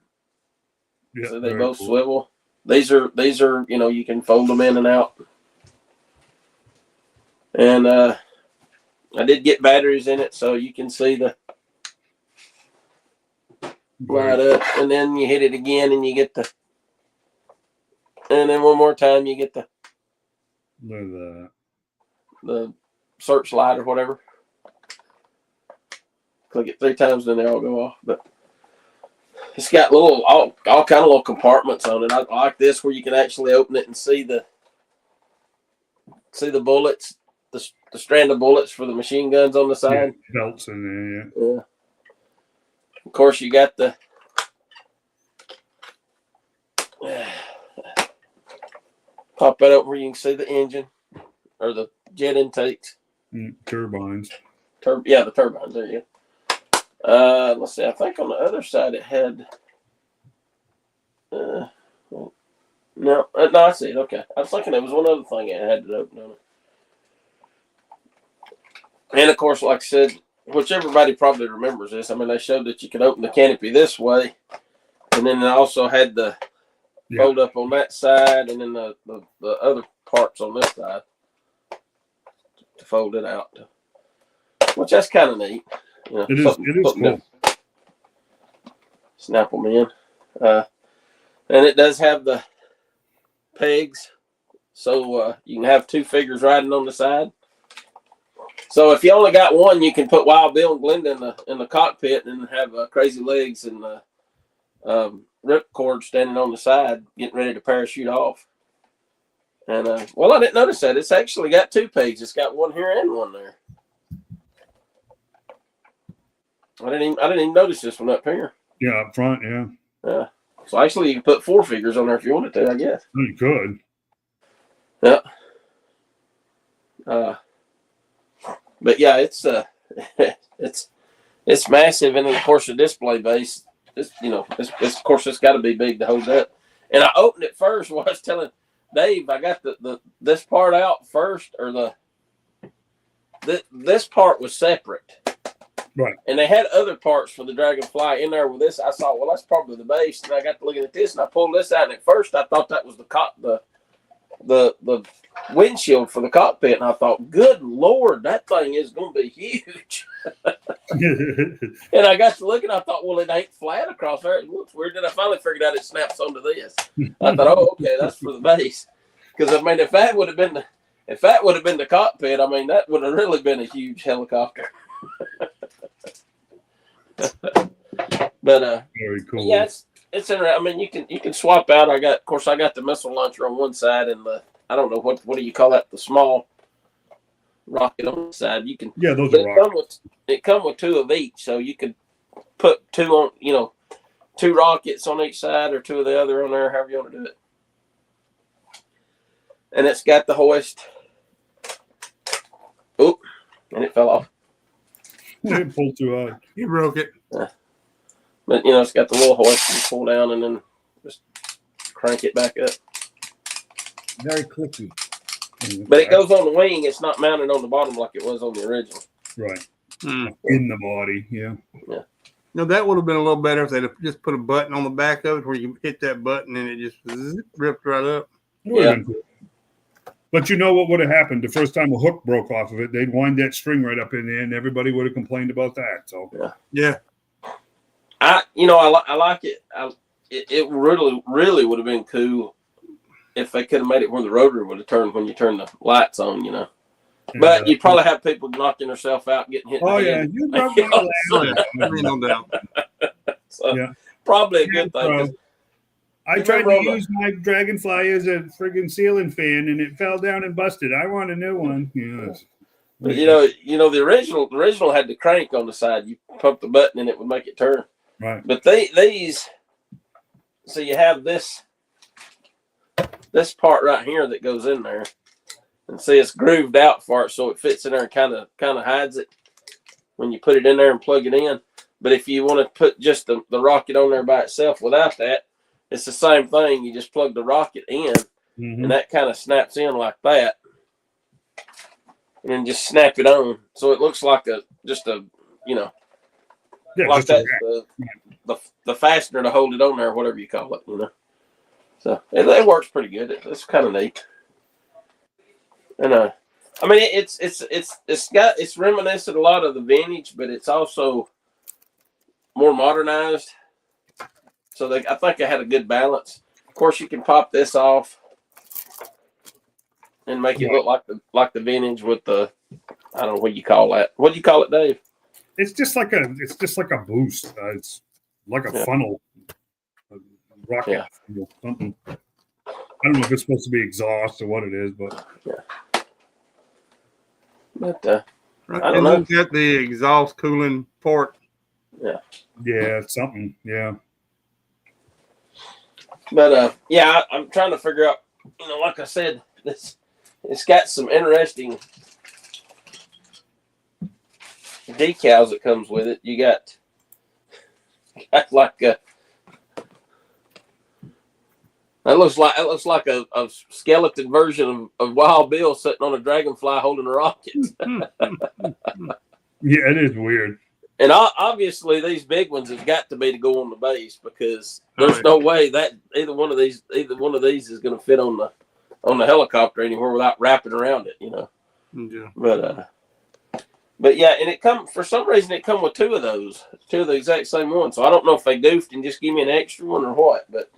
so they both swivel. These are you can fold them in and out. And I did get batteries in it, so you can see the light up, and then you hit it again, and you get and then one more time you get the searchlight or whatever. Click it 3 times, then they all go off. But it's got all kind of little compartments on it. I like this where you can actually open it and see the bullets, the strand of bullets for the machine guns on the side. Yeah, belts in there, yeah. Of course, you got the pop that up where you can see the engine or the jet intakes. Turbines. The turbines. There you go. Let's see. I think on the other side it had. No, I see it. Okay. I was thinking there was one other thing it had to open on it. And of course, like I said, which everybody probably remembers this. I mean, they showed that you could open the canopy this way, and then they also had the fold up on that side, and then the other parts on this side to fold it out. Which that's kind of neat. It is cool. Snap them in. And it does have the pegs, so you can have 2 figures riding on the side. So if you only got one, you can put Wild Bill and Glenda in the cockpit and have Crazy Legs and Ripcord standing on the side, getting ready to parachute off. And I didn't notice that. It's actually got 2 pegs. It's got one here and one there. I didn't even notice this one up here. Yeah, up front, yeah. Yeah. So actually, you can put 4 figures on there if you wanted to, I guess. You could. Yeah. But yeah, it's it's massive, and then of course the display base. It's of course it's got to be big to hold that. And I opened it first. While I was telling Dave, I got this part out first, or this part was separate. Right. And they had other parts for the Dragonfly in there with this. I saw, well, that's probably the base. And I got to looking at this, and I pulled this out. And at first, I thought that was the windshield for the cockpit. And I thought, good Lord, that thing is going to be huge. And I got to looking, I thought, well, it ain't flat across there. It looks weird. Then I finally figured out it snaps onto this. I thought, oh, okay, that's for the base. Because, I mean, if that would have been the cockpit, I mean, that would have really been a huge helicopter. But very cool. Yeah, it's interesting. I mean, you can swap out. I got the missile launcher on one side, and I don't know what do you call that, the small rocket on the side. You can those are rockets. It come with two of each, so you could put two on, two rockets on each side or two of the other on there, however you want to do it. And it's got the hoist. Oh, and it fell off. It pulled too hard. You broke it. Yeah. But it's got the little hoist you pull down and then just crank it back up. Very clicky. But it goes on the wing. It's not mounted on the bottom like it was on the original. Right. In the body, yeah. No, that would have been a little better if they'd have just put a button on the back of it where you hit that button and it just ripped right up. Yeah. But you know what would have happened? The first time a hook broke off of it, they'd wind that string right up in there, and everybody would have complained about that. So yeah. I like it. It really would have been cool if they could have made it where the rotary would have turned when you turn the lights on, But you'd probably have people knocking themselves out, getting hit. Oh, yeah. You broke No doubt. So, probably a good thing. I tried to use my Dragonfly as a friggin' ceiling fan, and it fell down and busted. I want a new one. Yes. But the original had the crank on the side. You pump the button and it would make it turn. Right. But these, so you have this part right here that goes in there, and see it's grooved out for it, so it fits in there and kind of hides it when you put it in there and plug it in. But if you want to put just the rocket on there by itself without that, it's the same thing. You just plug the rocket in, and that kind of snaps in like that, and then just snap it on, so it looks like like that's the fastener to hold it on there, whatever you call it, So it works pretty good. It's kind of neat, and I mean it's reminiscent a lot of the vintage, but it's also more modernized. So I think I had a good balance. Of course, you can pop this off and make it look like the vintage with the, I don't know what you call that. What do you call it, Dave? It's just like a boost. It's like a funnel, a rocket funnel, something. I don't know if it's supposed to be exhaust or what it is, but I don't know. Got the exhaust cooling port. Yeah, it's something. Yeah. But I'm trying to figure out. Like I said, it's got some interesting decals that comes with it. You got like a. That looks like a skeleton version of Wild Bill sitting on a Dragonfly holding a rocket. Yeah, it is weird. And obviously, these big ones have got to be to go on the base, because there's no way that either one of these is going to fit on the helicopter anywhere without wrapping around it, Yeah. But yeah, and for some reason it come with two of the exact same ones. So I don't know if they goofed and just give me an extra one or what. But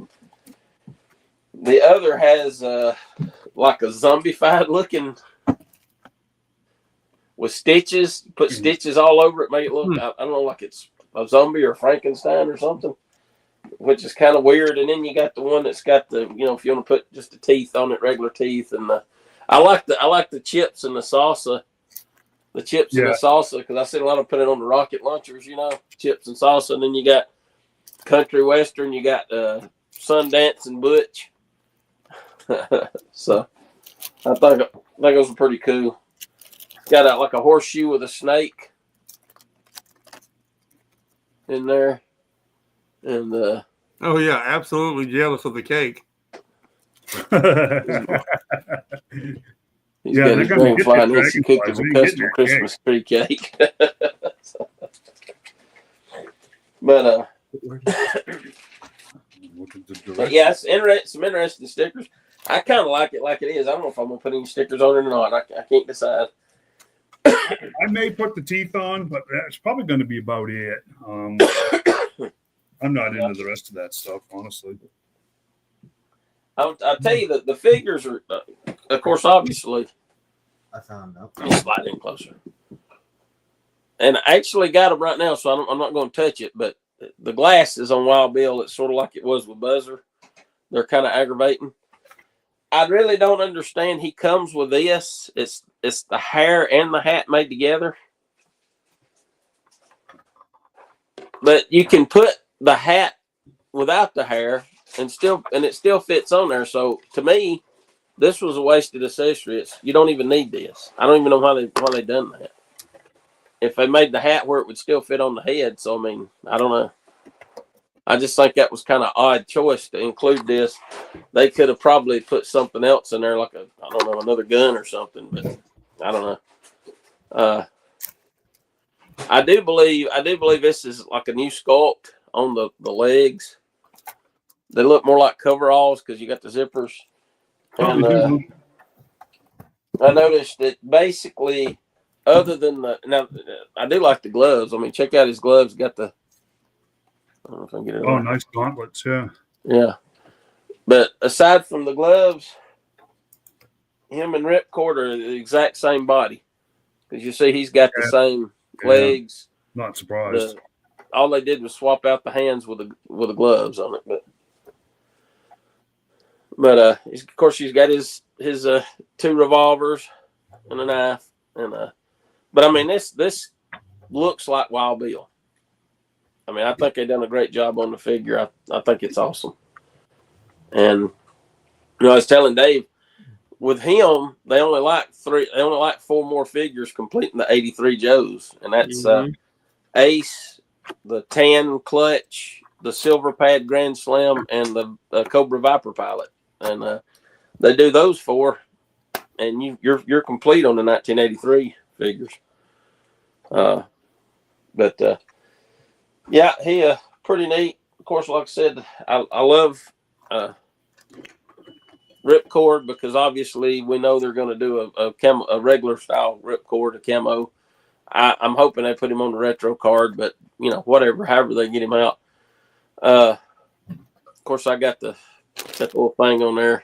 the other has like a zombified looking. With stitches, put stitches all over it, make it look, I don't know, like it's a zombie or Frankenstein or something, which is kind of weird. And then you got the one that's got the, if you want to put just the teeth on it, regular teeth. And I like the chips and the salsa, and the salsa, because I seen a lot of them put it on the rocket launchers, chips and salsa. And then you got country western, you got Sundance and Butch. So I think those are pretty cool. got like a horseshoe with a snake in there. And oh yeah, absolutely jealous of the cake. he's got his dragonfly, and Nancy cooked him a custom Christmas tree cake. But yeah, it's some interesting stickers. I kind of like it like it is. I don't know if I'm gonna put any stickers on it or not. I can't decide. I may put the teeth on, but that's probably going to be about it. I'm not into the rest of that stuff, honestly. I'll tell you that the figures are, of course, obviously. I found out. Slide in closer. And I actually got them right now, so I'm not going to touch it. But the glasses on Wild Bill, it's sort of like it was with Buzzer. They're kind of aggravating. I really don't understand. He comes with this. It's the hair and the hat made together. But you can put the hat without the hair and it still fits on there. So to me, this was a wasted accessory. You don't even need this. I don't even know why they done that. If they made the hat where it would still fit on the head. So I mean, I don't know. I just think that was kind of odd choice to include this. They could have probably put something else in there, like another gun or something, but I don't know. I do believe this is like a new sculpt on the legs. They look more like coveralls because you got the zippers. And I noticed that basically, other than I do like the gloves. I mean, check out his gloves. Got the. I don't know if I can get it. Oh, nice gauntlets, yeah. Yeah, but aside from the gloves, him and Ripcord are the exact same body. Because you see, he's got the same legs. Not surprised. All they did was swap out the hands with the gloves on it, but of course he's got his 2 revolvers and a knife, and but I mean this looks like Wild Bill. I mean, I think they've done a great job on the figure. I think it's awesome. And I was telling Dave, with him, they only like 4 more figures completing the 83 Joes, and that's Ace, the Tan Clutch, the Silver Pad Grand Slam, and the Cobra Viper Pilot. And they do those 4, and you're complete on the 1983 figures. But yeah, he pretty neat. Of course, like I said, I love Ripcord because obviously we know they're going to do a regular style Ripcord, a camo. I'm hoping they put him on the retro card, but whatever, however they get him out. Of course, I got that little thing on there.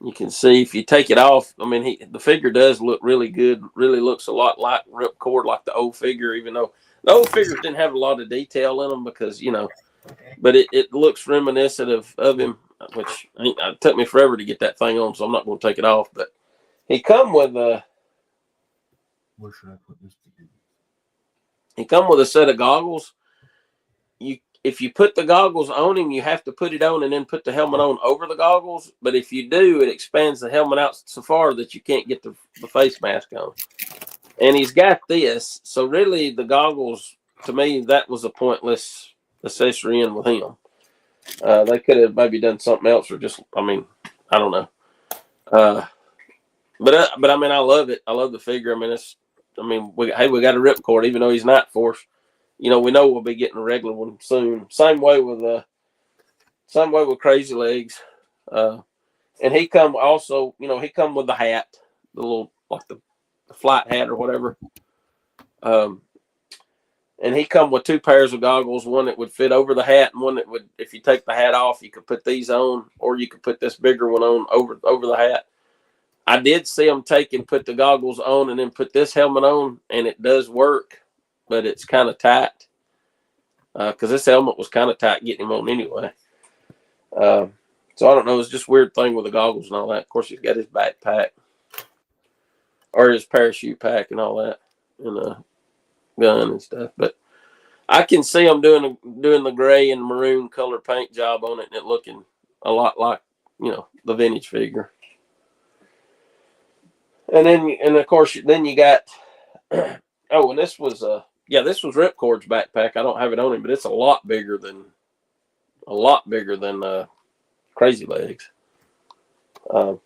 You can see if you take it off. I mean, the figure does look really good. Really looks a lot like Ripcord, like the old figure, even though the old figures didn't have a lot of detail in them because but it looks reminiscent of him, which it took me forever to get that thing on, so I'm not going to take it off. But he come with a. Where should I put this together? He come with a set of goggles. If you put the goggles on him, you have to put it on and then put the helmet on over the goggles. But if you do, it expands the helmet out so far that you can't get the face mask on. And he's got this. So really, the goggles, to me, that was a pointless accessory in with him. They could have maybe done something else or just, I don't know. But I mean, I love it. I love the figure. I mean, we got a Ripcord, even though he's not forced. We know we'll be getting a regular one soon. Same way with Crazy Legs. And he come also, he come with the hat, the little, like the flight hat or whatever. And he come with 2 pairs of goggles, one that would fit over the hat and one that would, if you take the hat off, you could put these on, or you could put this bigger one on over the hat. I did see him put the goggles on and then put this helmet on, and it does work, but it's kind of tight because this helmet was kind of tight getting him on anyway. So I don't know. It's just a weird thing with the goggles and all that. Of course, he's got his backpack or his parachute pack and all that, and a gun and stuff. But I can see him doing the gray and maroon color paint job on it, and it looking a lot like the vintage figure. And of course, then you got. Oh, and this was this was Ripcord's backpack. I don't have it on him, but it's a lot bigger than Crazy Legs. And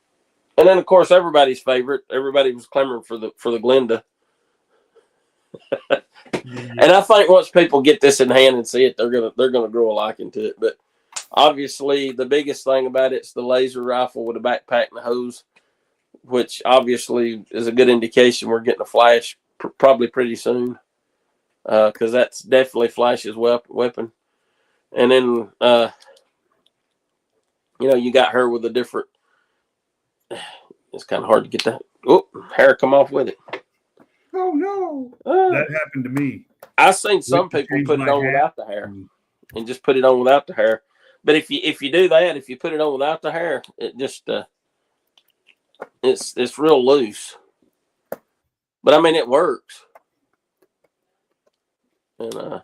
then of course everybody's favorite. Everybody was clamoring for the Glenda. And I think once people get this in hand and see it, they're gonna grow a liking to it. But obviously, the biggest thing about it's the laser rifle with a backpack and a hose, which obviously is a good indication we're getting a Flash probably pretty soon, because that's definitely Flash's weapon. And then you got her with a different. It's kind of hard to get that hair come off with it. Oh no, that happened to me. I've seen some people put it on without the hair, and just put it on without the hair. But if you do that, if you put it on without the hair, it just it's real loose. But I mean, it works. And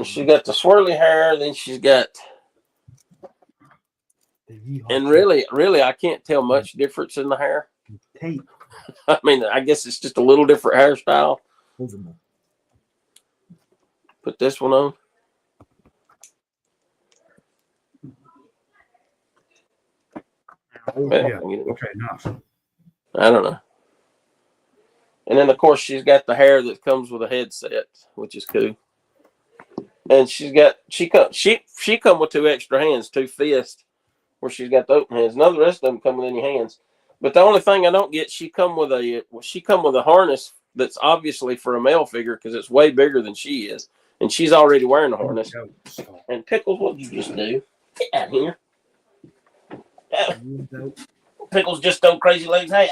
she got the swirly hair, then she's got. And really, I can't tell much difference in the hair. Tape. I mean, I guess it's just a little different hairstyle. Put this one on. Yeah. Okay, enough. I don't know. And then, of course, she's got the hair that comes with a headset, which is cool. And she come with 2 extra hands, 2 fists, where she's got the open hands. None of the rest of them come with any hands. But the only thing I don't get, she come with a harness that's obviously for a male figure because it's way bigger than she is, and she's already wearing the harness. And Pickles, what did you just do? Get out of here! Pickles just stole Crazy Legs' hat.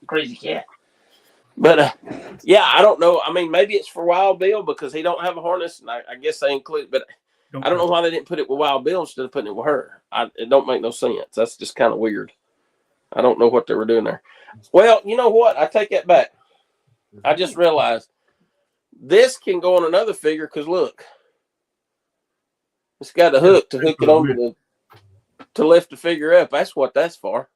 Crazy cat. But I don't know. I mean, maybe it's for Wild Bill because he don't have a harness, and I guess they include. But I don't know why they didn't put it with Wild Bill instead of putting it with her. It don't make no sense. That's just kind of weird. I don't know what they were doing there. Well, you know what? I take that back. I just realized this can go on another figure because look, it's got a hook to hook it onto to lift the figure up. That's what that's for.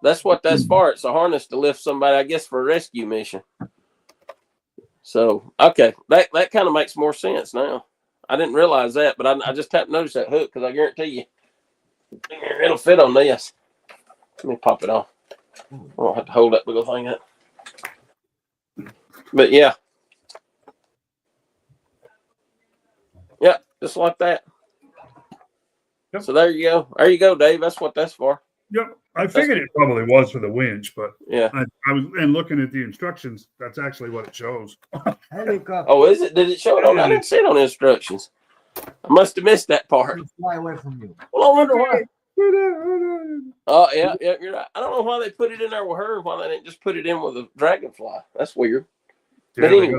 That's what that's for. It's a harness to lift somebody, I guess, for a rescue mission. So, okay, that kind of makes more sense now. I didn't realize that, but I just had to notice that hook because I guarantee you it'll fit on this. Let me pop it off. I don't have to hold that big old thing up. But yeah, just like that. Yep. So there you go. There you go, Dave. That's what that's for. Yep. I figured it probably was for the winch, but yeah, I was looking at the instructions. That's actually what it shows. Oh, is it? Did it show it on? I didn't see it on the instructions. I must have missed that part. Fly away from you. Well, I wonder why. Oh, yeah, you're right. I don't know why they put it in there with her. Why they didn't just put it in with a Dragonfly? That's weird. Yeah, but anyway,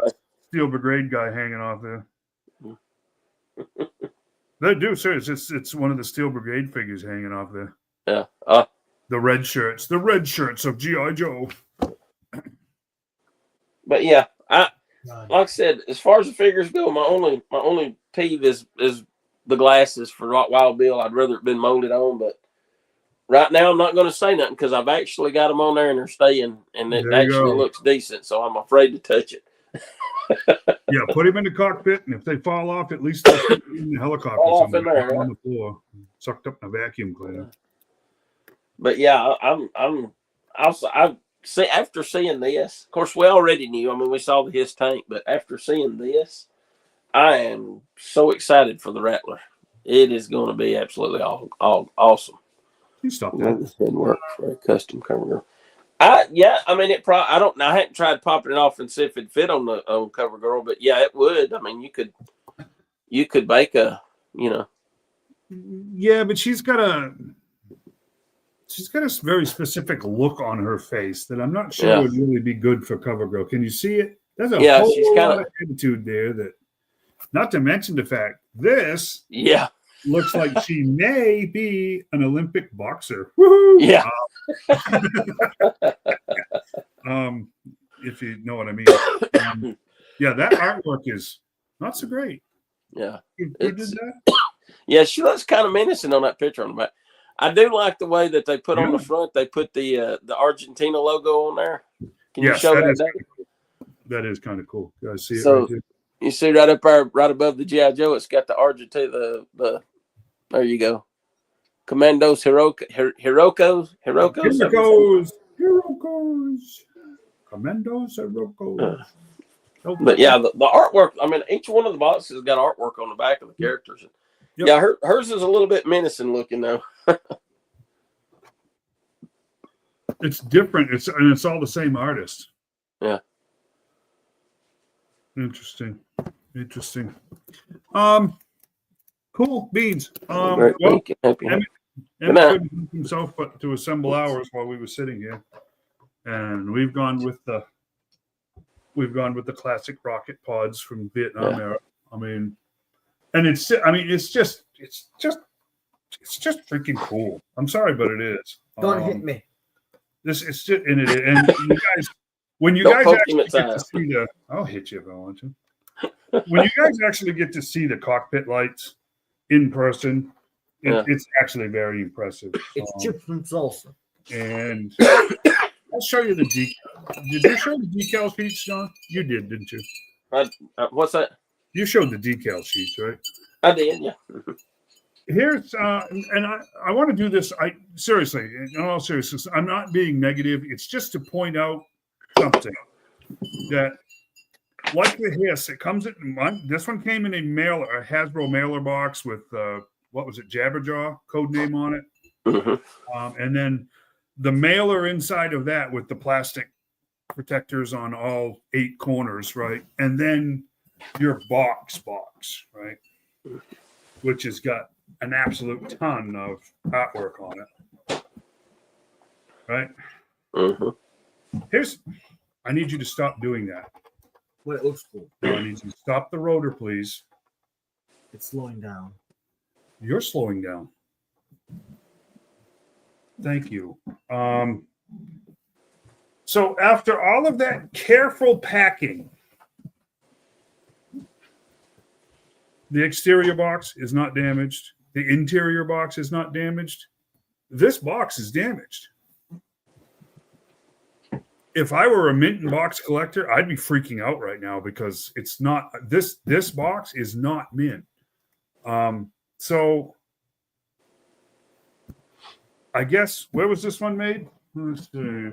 Steel Brigade guy hanging off there. They do, sir. It's one of the Steel Brigade figures hanging off there. Yeah. The red shirts of G.I. Joe. But yeah, like I said, as far as the figures go, my only peeve is the glasses for Wild Bill. I'd rather it been molded on, but right now I'm not going to say nothing because I've actually got them on there and they're staying, and it actually looks decent. So I'm afraid to touch it. Yeah, put him in the cockpit, and if they fall off, at least they'll put him in the helicopter. Fall off in there, on the floor, sucked up in a vacuum cleaner. But yeah, I've see after seeing this. Of course, we already knew. I mean, we saw his tank, but after seeing this, I am so excited for the Rattler. It is going to be absolutely all awesome. You stop that. This didn't work for a custom cover girl. I mean, I hadn't tried popping it off and see if it fit on cover girl, but yeah, it would. I mean, you could make a, Yeah, but she's got a very specific look on her face that I'm not sure would really be good for cover girl. Can you see it? There's a whole lot of attitude there. That, not to mention the fact this looks like she may be an Olympic boxer. Woohoo! Yeah. If if you know what I mean. Yeah, that artwork is not so great. Yeah. Who did that? Yeah, she looks kind of menacing on that picture on the back. I do like the way that they put on the front. They put the Argentina logo on there. Can you show that? That is kind of cool. You guys see it So right here? you see right up there, right above the G.I. Joe, it's got the Argentina. There you go. Commandos Hirokos. Commandos Hirokos. But yeah, the artwork. I mean, each one of the boxes has got artwork on the back of the characters. Yep. Yeah, hers is a little bit menacing looking though. It's different. It's all the same artist. Yeah. Interesting. Cool beans. Well, Emmett couldn't help himself but to assemble ours while we were sitting here, and we've gone with the classic rocket pods from Vietnam era. I mean, and it's just freaking cool. I'm sorry, but it is. Don't hit me. It's just and you guys, when you guys actually get to see I'll hit you if I want to. When you guys actually get to see the cockpit lights in person, it's actually very impressive. It's chips and salsa. And I'll show you the decal. Did you show the decal sheets, John? You did, didn't you? What's that? You showed the decal sheets, right? I did, yeah. Here's and I want to do this. Seriously, in all seriousness, I'm not being negative. It's just to point out something that, like the Hiss, it comes in. This one came in a Hasbro mailer box with what was it, Jabberjaw code name on it, and then the mailer inside of that with the plastic protectors on all 8 corners, right? And then your box, right, which has got an absolute ton of artwork on it, right? I need you to stop doing that. Well, it looks cool. I need you to stop the rotor, please. It's slowing down. You're slowing down. Thank you. So after all of that careful packing, the exterior box is not damaged. The interior box is not damaged. This box is damaged. If I were a mint and box collector, I'd be freaking out right now because it's not this box is not mint. So I guess where was this one made? Let's see.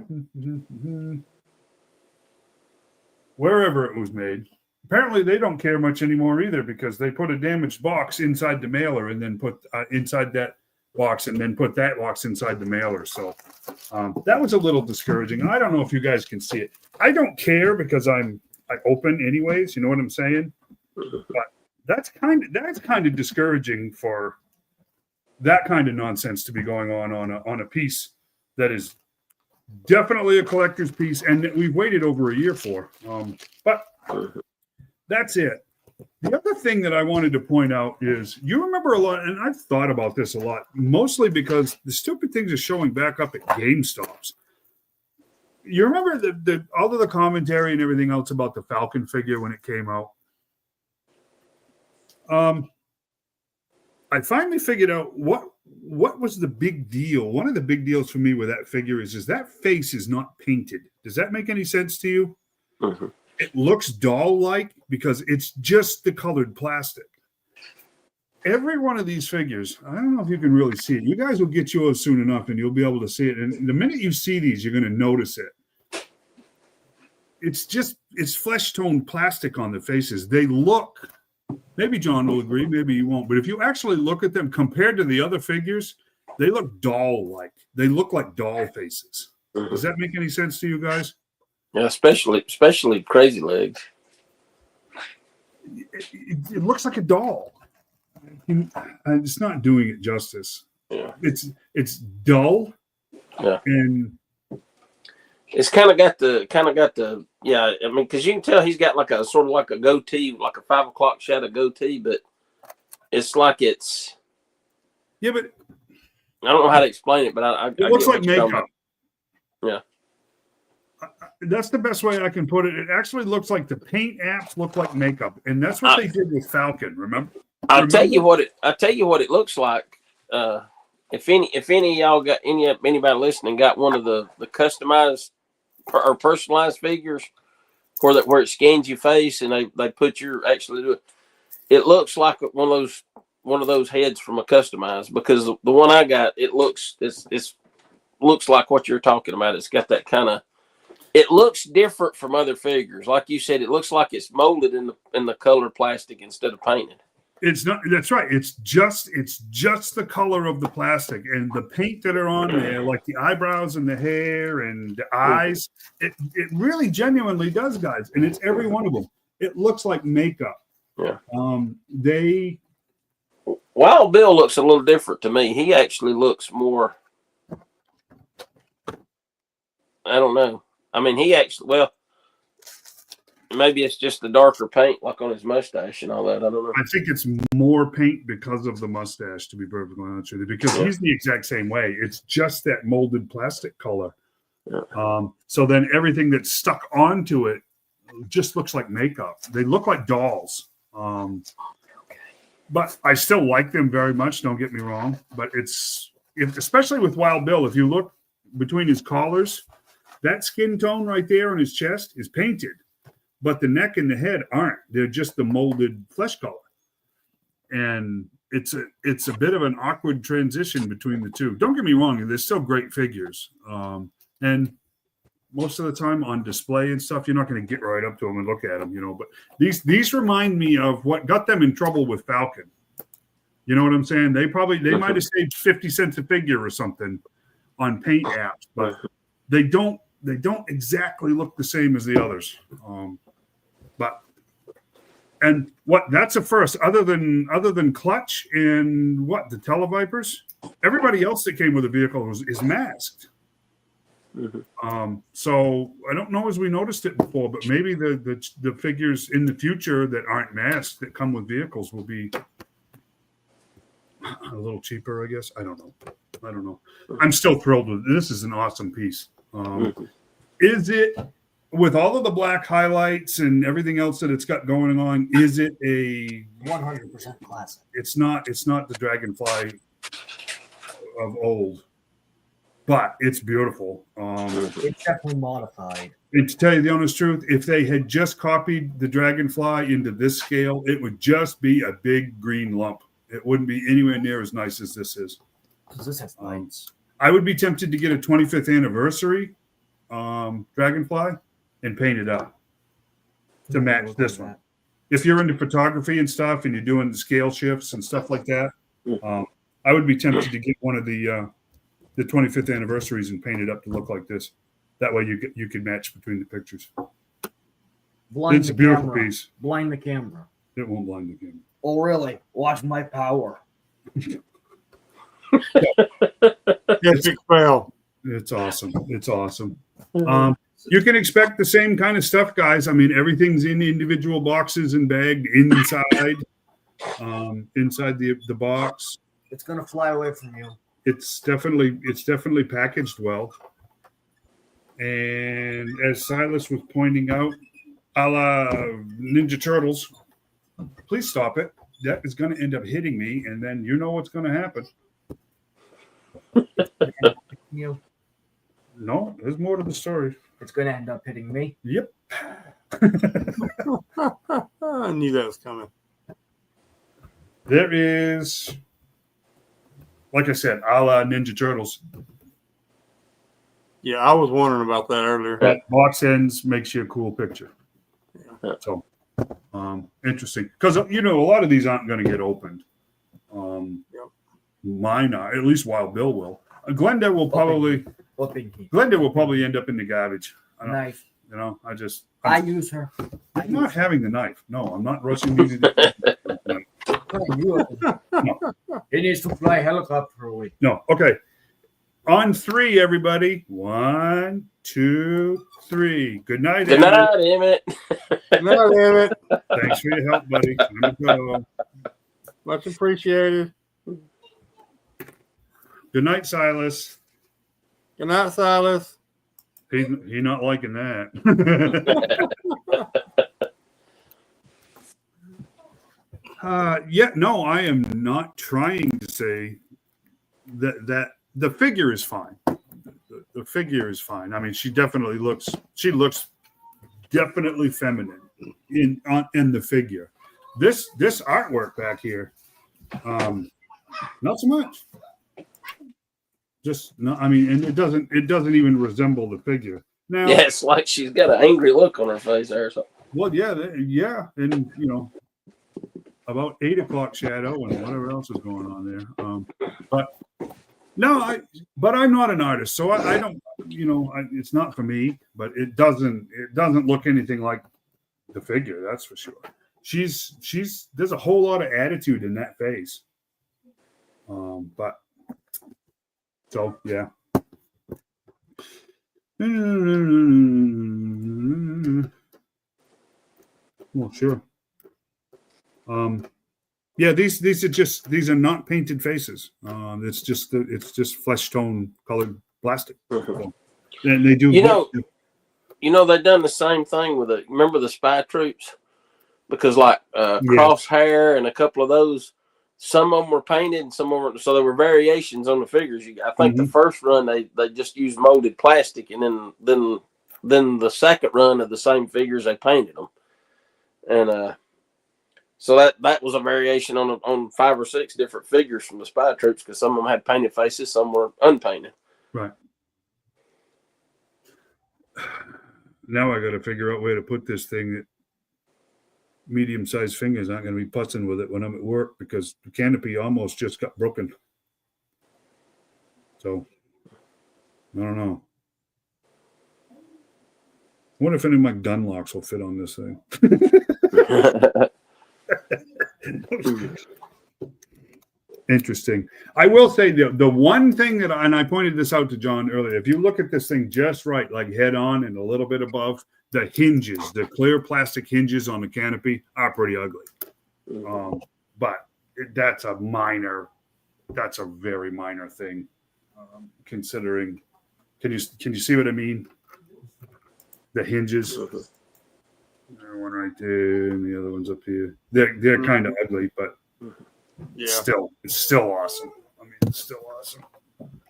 Wherever it was made. Apparently they don't care much anymore either because they put a damaged box inside the mailer and then put inside that box and then put that box inside the mailer. So that was a little discouraging. And I don't know if you guys can see it. I don't care because I open anyways. You know what I'm saying? But that's kind of discouraging for that kind of nonsense to be going on a piece that is definitely a collector's piece and that we've waited over a year for. But that's it. The other thing that I wanted to point out is you remember a lot, and I've thought about this a lot, mostly because the stupid things are showing back up at GameStops. You remember the all of the commentary and everything else about the Falcon figure when it came out? I finally figured out what was the big deal. One of the big deals for me with that figure is that face is not painted. Does that make any sense to you? Mm-hmm. It looks doll-like because it's just the colored plastic. Every one of these figures, I don't know if you can really see it. You guys will get yours soon enough and you'll be able to see it. And the minute you see these, you're going to notice it. It's flesh-toned plastic on the faces. They look, maybe John will agree, maybe he won't. But if you actually look at them compared to the other figures, they look doll-like. They look like doll faces. Mm-hmm. Does that make any sense to you guys? Yeah, especially Crazy Legs. It looks like a doll. It's not doing it justice. Yeah, it's dull. Yeah, and it's kind of got the yeah. I mean, because you can tell he's got like a sort of like a goatee, like a 5 o'clock shadow goatee, but it's like it's. Yeah, but I don't know how to explain it, but it looks like makeup. Yeah. That's the best way I can put it. It actually looks like the paint apps look like makeup, and that's what they did with Falcon. Remember? I'll tell you what it looks like. If any of y'all got anybody listening got one of the customized or personalized figures where it scans your face and they put your actually do it. It looks like one of those heads from a customized, because the one I got, it looks like what you're talking about. It's got that kind of, it looks different from other figures. Like you said, it looks like it's molded in the color plastic instead of painted. It's not. That's right. It's just the color of the plastic and the paint that are on there, like the eyebrows and the hair and the eyes. It really genuinely does, guys, and it's every one of them. It looks like makeup. Yeah. Wild Bill looks a little different to me. He actually looks more. I don't know. I mean, maybe it's just the darker paint, like on his mustache and all that. I don't know. I think it's more paint because of the mustache, to be perfectly honest with you, because he's the exact same way. It's just that molded plastic color. Yeah. So then everything that's stuck onto it just looks like makeup. They look like dolls. But I still like them very much. Don't get me wrong. But especially with Wild Bill, if you look between his collars, that skin tone right there on his chest is painted. But the neck and the head aren't. They're just the molded flesh color. And it's a bit of an awkward transition between the two. Don't get me wrong. They're still great figures. And most of the time on display and stuff, you're not going to get right up to them and look at them, But these remind me of what got them in trouble with Falcon. You know what I'm saying? They might have saved 50 cents a figure or something on paint apps, but they don't exactly look the same as the others. That's a first, other than Clutch and the Televipers, everybody else that came with the vehicle is masked. Mm-hmm. So I don't know as we noticed it before, but maybe the figures in the future that aren't masked that come with vehicles will be a little cheaper, I guess. I don't know. I'm still thrilled with it. This is an awesome piece. Is it, with all of the black highlights and everything else that it's got going on, is it a 100% classic? It's not the Dragonfly of old, but it's beautiful. It's definitely modified. And to tell you the honest truth, if they had just copied the Dragonfly into this scale, it would just be a big green lump. It wouldn't be anywhere near as nice as this is. Because this has lights. I would be tempted to get a 25th anniversary Dragonfly and paint it up to match this one. If you're into photography and stuff and you're doing the scale shifts and stuff like that, I would be tempted to get one of the 25th anniversaries and paint it up to look like this. That way you can match between the pictures. It's a beautiful piece. Blind the camera. It won't blind the camera. Oh, really? Watch my power. It's awesome. It's awesome. You can expect the same kind of stuff, guys. I mean, everything's in individual boxes and bagged inside the box. It's gonna fly away from you. It's definitely packaged well. And as Silas was pointing out, a la Ninja Turtles, please stop it. That is going to end up hitting me, and then you know what's going to happen. You. No, there's more to the story. It's going to end up hitting me. Yep. I knew that was coming. There is, like I said, a la Ninja Turtles. Yeah, I was wondering about that earlier. That box ends makes you a cool picture. Yeah. So, interesting. Because, a lot of these aren't going to get opened. Mine are. At least Wild Bill will. Glenda will probably end up in the garbage. Knife. I use her. I'm not having the knife. No, I'm not rushing you to the No. He needs to fly a helicopter away. No. Okay. On 3, everybody. 1, 2, 3. Good night, Good night, Emmett. Good night, Emmett. Thanks for your help, buddy. Much appreciated. Good night, Silas. Good night, Silas. He's not liking that. No, I am not trying to say that the figure is fine. The figure is fine. I mean, she looks definitely feminine in the figure. This artwork back here, not so much. Just no. I mean, and it doesn't even resemble the figure. Now, Yeah, it's like she's got an angry look on her face there or something. Well, yeah, and about 8 o'clock shadow and whatever else is going on there. But no, but I'm not an artist, so I don't. It's not for me. But it doesn't look anything like the figure. That's for sure. There's a whole lot of attitude in that face. But so yeah. Well, sure. Yeah, these are not painted faces. It's just flesh tone colored plastic. So, and they do. They've done the same thing with remember the spy troops, because like Crosshair and a couple of those, some of them were painted and some of them so there were variations on the figures. I think the first run they just used molded plastic, and then the second run of the same figures they painted them, and so that was a variation on 5 or 6 different figures from the spy troops, because some of them had painted faces, some were unpainted. Right. Now I got to figure out where to put this thing that medium-sized fingers aren't going to be putzing with it when I'm at work, because the canopy almost just got broken. So I don't know. I wonder if any of my gun locks will fit on this thing. Interesting. I will say the one thing that, and I pointed this out to John earlier, if you look at this thing just right, like head on and a little bit above, the hinges, the clear plastic hinges on the canopy are pretty ugly. But that's a very minor thing, considering. Can you see what I mean? The hinges. There, one right there, and the other one's up here. They're kind of ugly, but it's still awesome. I mean, it's still awesome.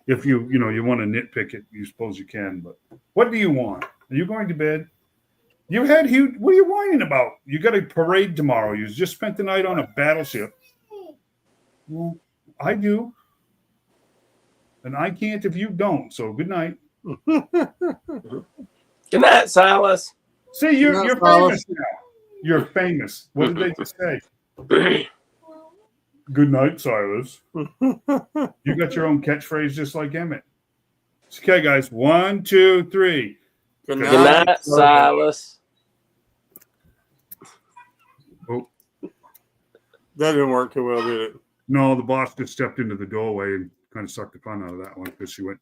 If you want to nitpick it, you suppose you can. But what do you want? Are you going to bed? What are you whining about? You got a parade tomorrow. You just spent the night on a battleship. Well, I do, and I can't if you don't. So good night. Good night, Silas. See, you're famous now. You're famous. What did they just say? Good night, Silas. You got your own catchphrase just like Emmett. Okay, guys. 1, 2, 3. Good night, Silas. Oh. That didn't work too well, did it? No, the boss just stepped into the doorway and kind of sucked the fun out of that one because she went.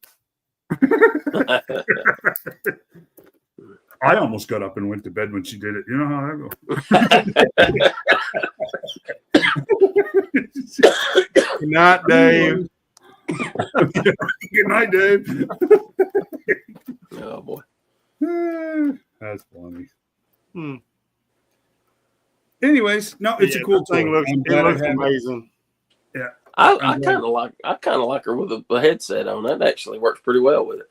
I almost got up and went to bed when she did it. You know how that goes. Good night, Dave. Good night, Dave. Oh boy, that's funny. Anyways, no, it's a cool thing. It looks amazing. Yeah, I kind of like her with the headset on. That actually works pretty well with it.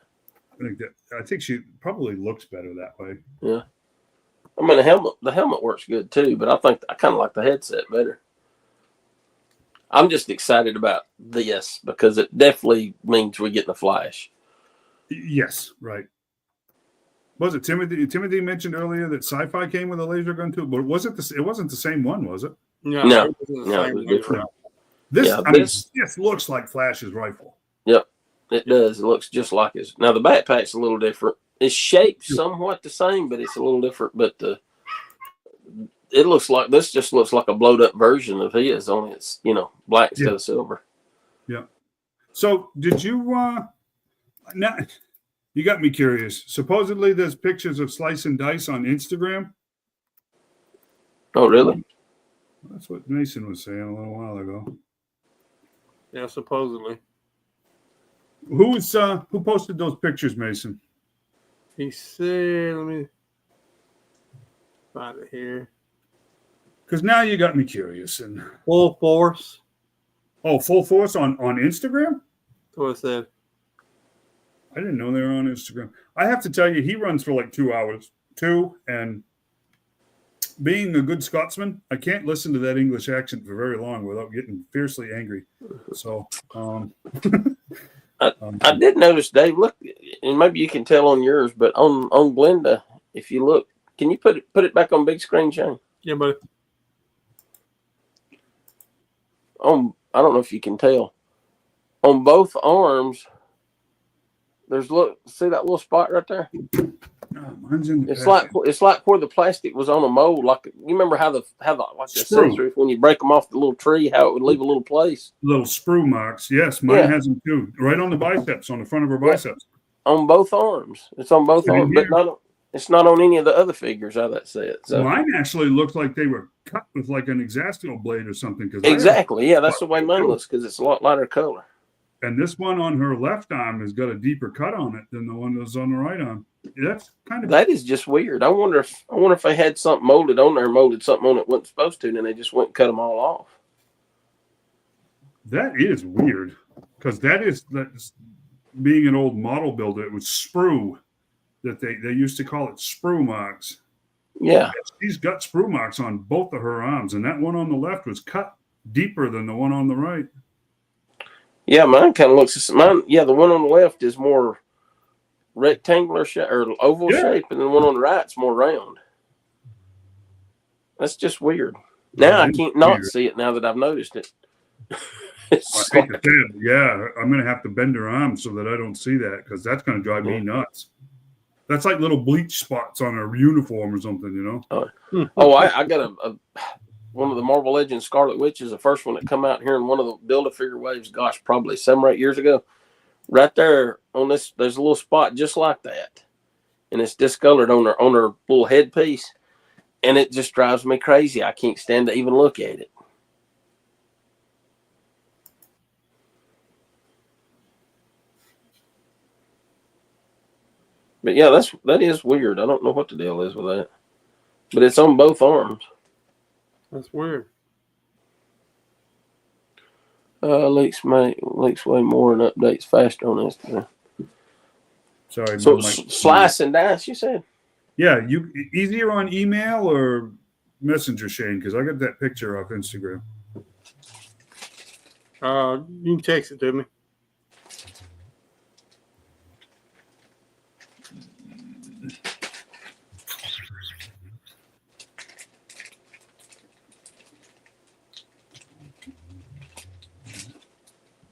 I think she probably looks better that way. Yeah, I mean the helmet works good too, but I kind of like the headset better. I'm just excited about this because it definitely means we're getting a Flash. Yes, right. Was it Timothy? Timothy mentioned earlier that Sci-Fi came with a laser gun too, but it wasn't the same one, was it? No, it was different. This looks like Flash's rifle. Yep, it does. It looks just like his. Now the backpack's a little different. It's shaped somewhat the same, but it's a little different. But it looks like this just looks like a blowed up version of his, only it's black instead of silver. Yeah. So did you? Now you got me curious. Supposedly there's pictures of Slice and Dice on Instagram. Oh, really? That's what Mason was saying a little while ago. Yeah, supposedly. Who posted those pictures, Mason? He said, let me find it here. Because now you got me curious. And Full Force. oh, Full Force on Instagram? That's what it said. I didn't know they were on Instagram. I have to tell you, he runs for like 2 hours, and being a good Scotsman, I can't listen to that English accent for very long without getting fiercely angry. So, I did notice, Dave. Look, and maybe you can tell on yours, but on Glenda, if you look, can you put it back on big screen, Shane? Yeah, but I don't know if you can tell. On both arms, see that little spot right there? mine's in the It's like where the plastic was on a mold. Like, you remember how the scissors, when you break them off the little tree, how it would leave a little place? Little sprue marks. Yes, mine has them too. Right on the biceps, on the front of her biceps. On both arms. It's on both arms, but it's not on any of the other figures of that set. So mine actually looked like they were cut with like an X-Acto blade or something. Exactly. Yeah, that's the way mine looks because it's a lot lighter color. And this one on her left arm has got a deeper cut on it than the one that's on the right arm. That is just weird. I wonder if they had something molded on there, molded something on it wasn't supposed to, and then they just went and cut them all off. That is weird because that's being an old model builder. It was sprue that they used to call it sprue marks. Yeah, she's got sprue marks on both of her arms, and that one on the left was cut deeper than the one on the right. Yeah, mine kind of looks mine. Yeah, the one on the left is more rectangular shape or oval shape, and then the one on the right's more round. That's just weird. Now I can't not see it now that I'm noticed it. I'm going to have to bend her arm so that I don't see that because that's going to drive me nuts. That's like little bleach spots on her uniform or something, you know? I got one of the Marvel Legends Scarlet Witches, the first one that come out here in one of the Build-A-Figure waves, gosh, probably 7 or 8 years ago. Right there on this, there's a little spot just like that. And it's discolored on her little headpiece. And it just drives me crazy. I can't stand to even look at it. But yeah, that is weird. I don't know what the deal is with that. But it's on both arms. That's weird. Leaks way more and updates faster on Instagram. Sorry. So slice and dice, you said? Yeah, you easier on email or Messenger, Shane? Because I got that picture off Instagram. You can text it to me.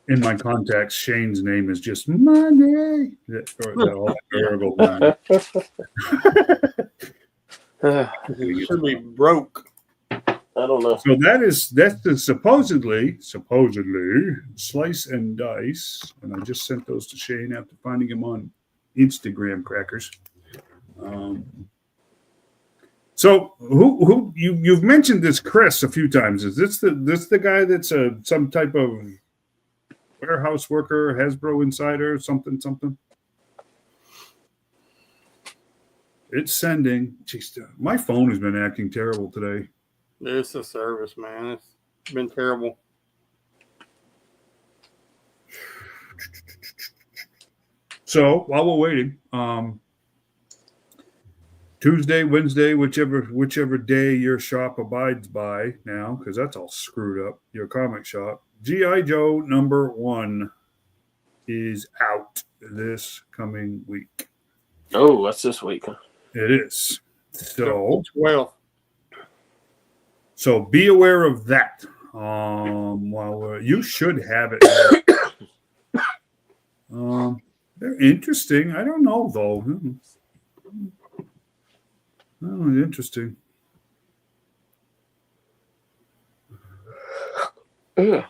In my contacts, Shane's name is just Monday. Should be broke. I don't know. So that's the supposedly slice and dice, and I just sent those to Shane after finding him on Instagram crackers. So who you've mentioned this Chris a few times? Is this the guy that's some type of warehouse worker, Hasbro insider, something? It's sending. Jeez, my phone has been acting terrible today. It's a service, man. It's been terrible. So while we're waiting, Tuesday, Wednesday, whichever day your shop abides by now, because that's all screwed up. Your comic shop. G.I. Joe #1 is out this coming week. Oh, that's this week, huh? It is. So 12. So be aware of that. You should have it. They're interesting. I don't know though. Oh, interesting. Yeah.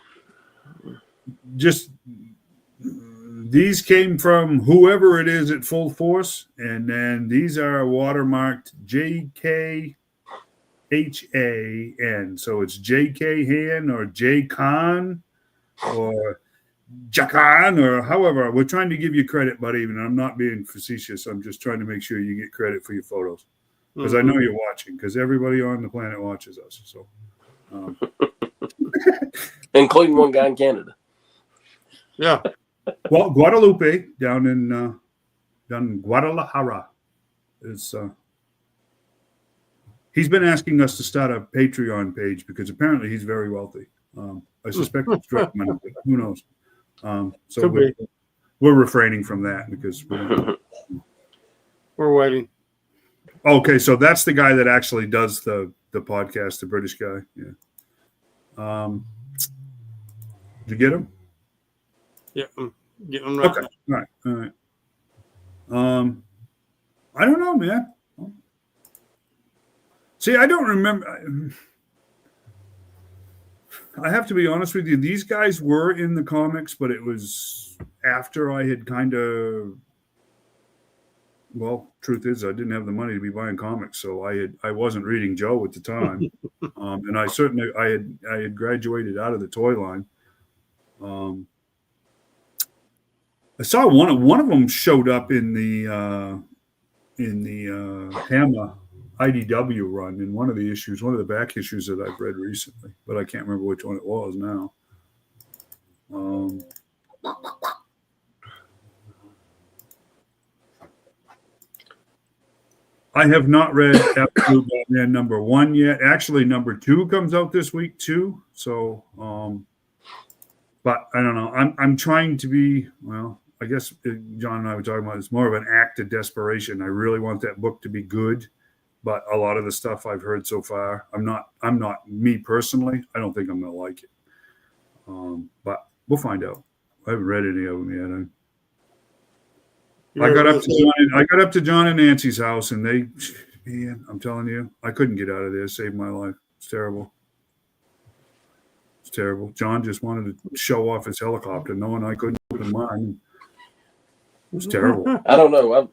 Just these came from whoever it is at Full Force, and then these are watermarked JKHAN. So it's JK Han or J Con or Jacan, or however, we're trying to give you credit, buddy. And I'm not being facetious. I'm just trying to make sure you get credit for your photos, because I know you're watching. Because everybody on the planet watches us. So, including one guy in Canada. Yeah. Well, Guadalupe down in Guadalajara is. He's been asking us to start a Patreon page because apparently he's very wealthy. I suspect it's direct money, but who knows? So we're refraining from that because we're waiting. Okay, so that's the guy that actually does the podcast, the British guy. Yeah. Did you get him? Yeah, I'm getting him right. Okay, now. All right. I don't know, man. See, I don't remember. I have to be honest with you. These guys were in the comics, but it was after I had kind of. Well, truth is, I didn't have the money to be buying comics, so I wasn't reading Joe at the time, and I had graduated out of the toy line. I saw one of them showed up in the Hammer IDW run in one of the issues, one of the back issues that I've read recently, but I can't remember which one it was now. I have not read Absolute Batman #1 yet. Actually, #2 comes out this week too. So, but I don't know. I'm trying to be, well, I guess John and I were talking about it's more of an act of desperation. I really want that book to be good. But a lot of the stuff I've heard so far, I'm not me personally. I don't think I'm going to like it. But we'll find out. I haven't read any of them yet. I got up to John and Nancy's house, and man, I'm telling you, I couldn't get out of there. It saved my life. It's terrible. It's terrible. John just wanted to show off his helicopter, knowing I couldn't open mine. It was terrible. I don't know.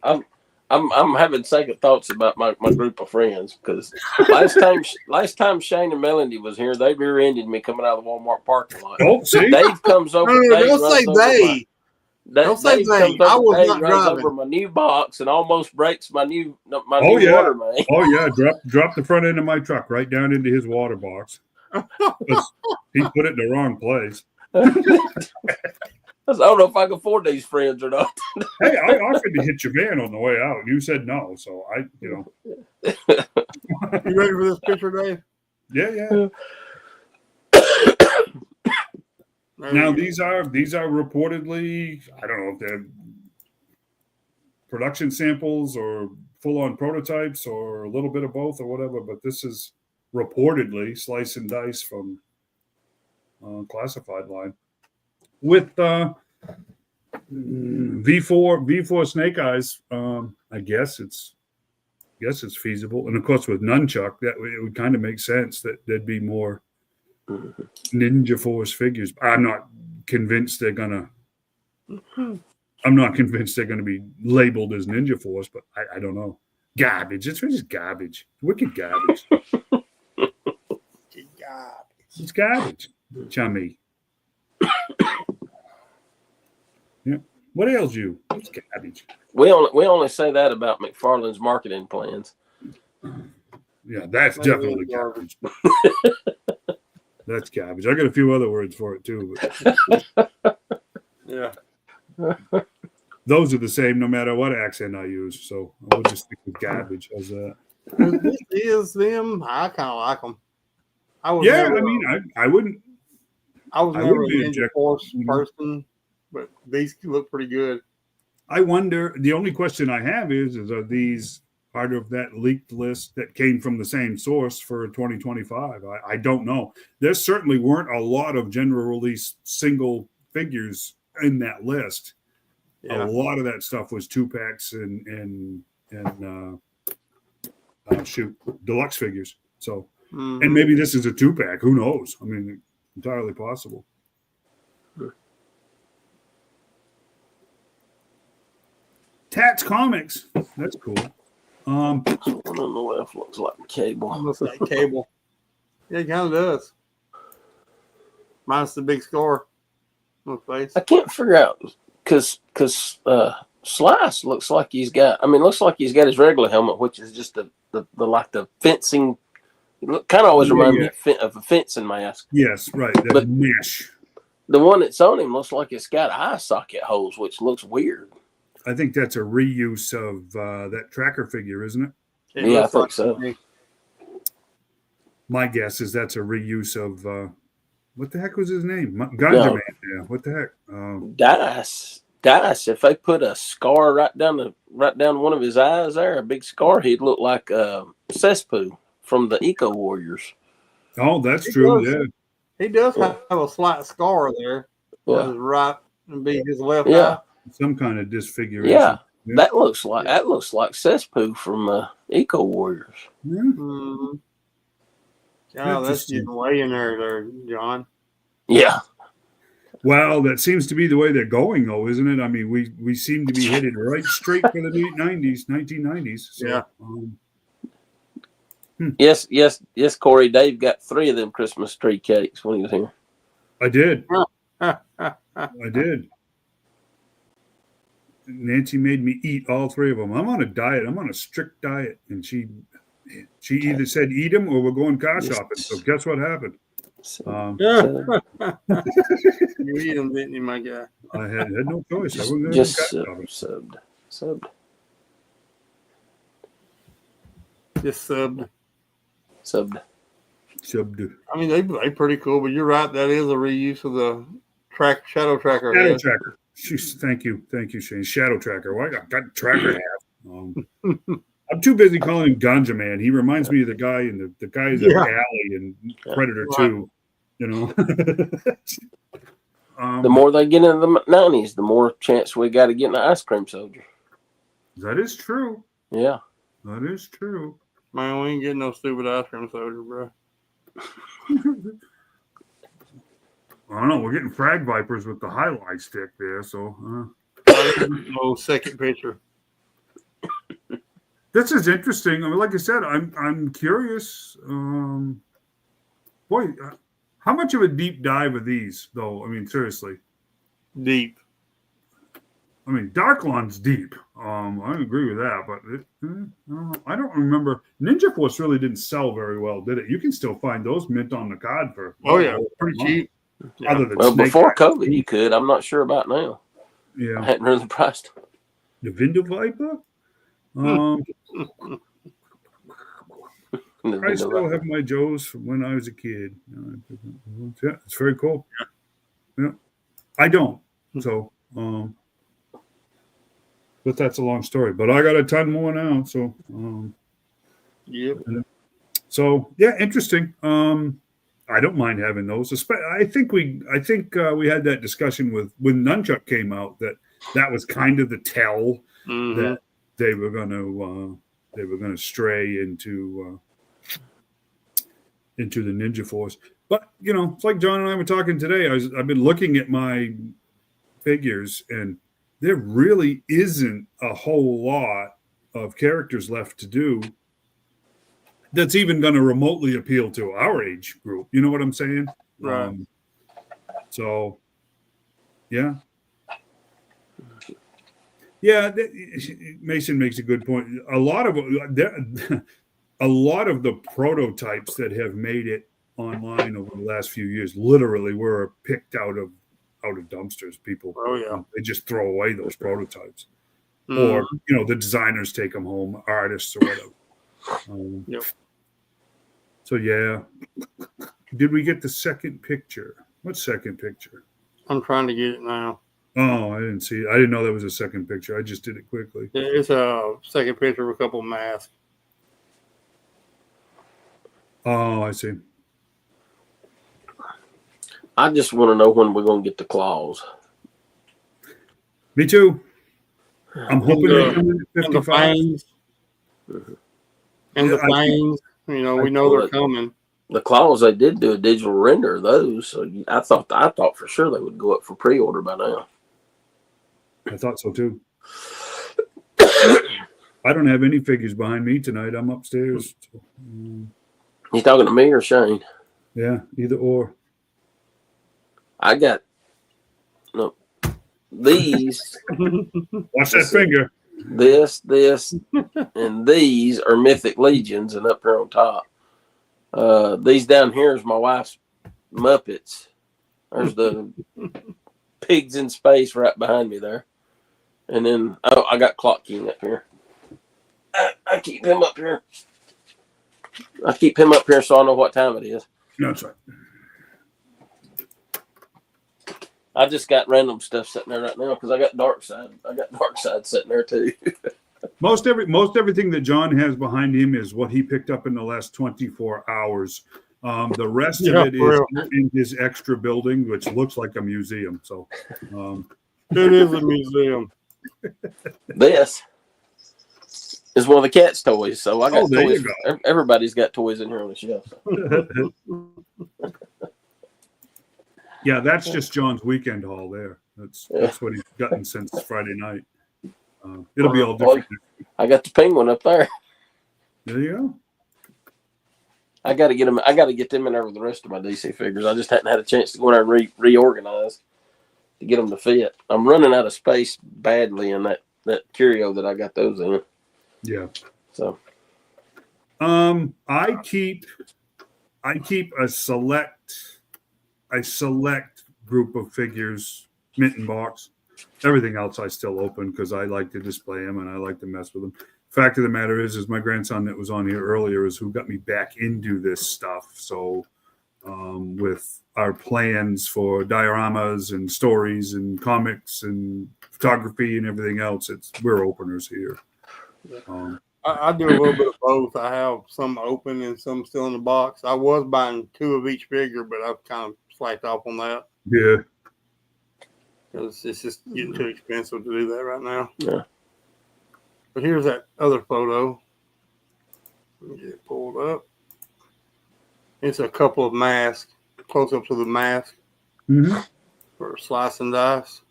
I'm having second thoughts about my group of friends because last time Shane and Melanie was here, they rear-ended me coming out of the Walmart parking lot. Oh, see? Dave comes over. Don't say they. Don't say they. I was not driving. Over my new box and almost breaks my new water main. Oh yeah, drop the front end of my truck right down into his water box. He put it in the wrong place. I don't know if I can afford these friends or not. Hey, I offered to hit your van on the way out. You said no, so You ready for this picture, Dave? Yeah. Now these are reportedly, I don't know if they're production samples or full-on prototypes or a little bit of both or whatever, but this is reportedly slice and dice from classified line. With V4 Snake Eyes, I guess it's feasible, and of course with Nunchuck, that it would kind of make sense that there'd be more Ninja Force figures. I'm not convinced they're gonna be labeled as Ninja Force, but I don't know. Garbage. It's just garbage. Wicked garbage. It's garbage. Chummy. Yeah. What ails you? It's garbage. We only say that about McFarlane's marketing plans. Yeah, that's definitely garbage. That's garbage. I got a few other words for it too. But yeah. Those are the same no matter what accent I use. So we'll just stick with garbage. How's that? This is them. I kind of like them. I wouldn't. I was never a Ninja Force person, but these look pretty good. I wonder. The only question I have is are these part of that leaked list that came from the same source for 2025? I don't know. There certainly weren't a lot of general release single figures in that list. Yeah. A lot of that stuff was 2-packs and deluxe figures. So, and maybe this is a 2-pack. Who knows? I mean, entirely possible. Tats Comics. That's cool. One on the left looks like Cable. Looks like Cable. Yeah, it kind of does. Minus the big score. on the face. I can't figure out because Slice looks like he's got. I mean, looks like he's got his regular helmet, which is just the like the fencing. Kind of always remind me of a fencing mask. Yes, right. That But mesh. the one that's on him looks like it's got eye socket holes, which looks weird. I think that's a reuse of that tracker figure, isn't it? Yeah, I think so. My guess is that's a reuse of what the heck was his name? Ganja Man. Yeah, what the heck? Dice. If they put a scar right down one of his eyes there, a big scar, he'd look like Cesspoo from the Eco Warriors. Oh, that's true. Yeah, he does have a slight scar there. Yeah, right and be his left eye. Some kind of disfiguration. Yeah. That looks like Cesspoo from Eco Warriors. Yeah. Mm-hmm. Oh, that's getting way in there, John. Yeah. Well, that seems to be the way they're going, though, isn't it? I mean, we seem to be headed right straight for the 1990s. So, yeah. Yes, Corey. Dave got 3 of them Christmas tree cakes when he was here. I did. I did. Nancy made me eat all 3 of them. I'm on a diet. I'm on a strict diet, and she either said eat them or we're going car shopping. So guess what happened? You eat them, didn't you, my guy? I had no choice. Just subbed. Just subbed. I mean, they pretty cool, but you're right. That is a reuse of the shadow tracker. Shadow tracker. Thank you, Shane. Shadow tracker. Why I got tracker hat? I'm too busy calling him Ganja Man. He reminds me of the guy in the guys at Alley and Predator 2. You know. The more they get into the 90s, the more chance we got to get in the ice cream soldier. That is true. Yeah. That is true. Man, we ain't getting no stupid ice cream soldier, bro. I don't know. We're getting frag vipers with the highlight stick there. So, second picture. This is interesting. I mean, like I said, I'm curious. Boy, how much of a deep dive are these, though? I mean, seriously. Deep. I mean, Darklon's deep. I agree with that, but I don't remember. Ninja Force really didn't sell very well, did it? You can still find those mint on the card for. Oh yeah, pretty cheap. Yeah. Other than before COVID, you could. I'm not sure about now. Yeah, I hadn't really priced. The Vinda Viper. I still have my Joes from when I was a kid. Yeah, it's very cool. Yeah, I don't. So, but that's a long story. But I got a ton more now. So, yep. So yeah, interesting. I don't mind having those. I think we had that discussion when Nunchuck came out that was kind of the tell that they were going to stray into the Ninja Force. But it's like John and I were talking today. I've been looking at my figures, and there really isn't a whole lot of characters left to do that's even going to remotely appeal to our age group. You know what I'm saying? Right. So, yeah. Yeah, Mason makes a good point. A lot of the prototypes that have made it online over the last few years literally were picked out of dumpsters. People, they just throw away those prototypes, or the designers take them home, artists or whatever. Yep. So yeah, did we get the second picture? What second picture? I'm trying to get it now. Oh, I didn't see it. I didn't know that was a second picture. I just did it quickly. It's a second picture of a couple of masks. Oh, I see. I just want to know when we're going to get the claws. Me too. I'm hoping they come in at 55. And the fangs. We know they're coming. The claws, they did do a digital render of those, so I thought for sure they would go up for pre-order by now. I thought so too. I don't have any figures behind me tonight. I'm upstairs. So, You talking to me or Shane? Yeah, either or. I got these. Watch that finger. This, and these are Mythic Legions, and up here on top. These down here is my wife's Muppets. There's the pigs in space right behind me there. And then, I got Clock King up here. I keep him up here. So I know what time it is. No, that's right. I just got random stuff sitting there right now because I got Dark Side. Sitting there too. Most everything that John has behind him is what he picked up in the last 24 hours. The rest of it is in his extra building, which looks like a museum. So it is a museum. This is one of the cat's toys. So I got toys. Everybody's got toys in here on the shelf. So. Yeah, that's just John's weekend haul there. That's what he's gotten since Friday night. It'll be all different. I got the penguin up there. There you go. I got to get them. I got to get them in there with the rest of my DC figures. I just hadn't had a chance to go in there and reorganize to get them to fit. I'm running out of space badly in that curio that I got those in. Yeah. So, I keep a select group of figures, mitten box. Everything else I still open because I like to display them and I like to mess with them. Fact of the matter is my grandson that was on here earlier is who got me back into this stuff. So with our plans for dioramas and stories and comics and photography and everything else, we're openers here. I do a little bit of both. I have some open and some still in the box. I was buying 2 of each figure, but I've kind of slacked off on that. Yeah. Because it's just getting too expensive to do that right now. Yeah. But here's that other photo. Let me get it pulled up. It's a couple of masks, close up to the mask for slice and dice.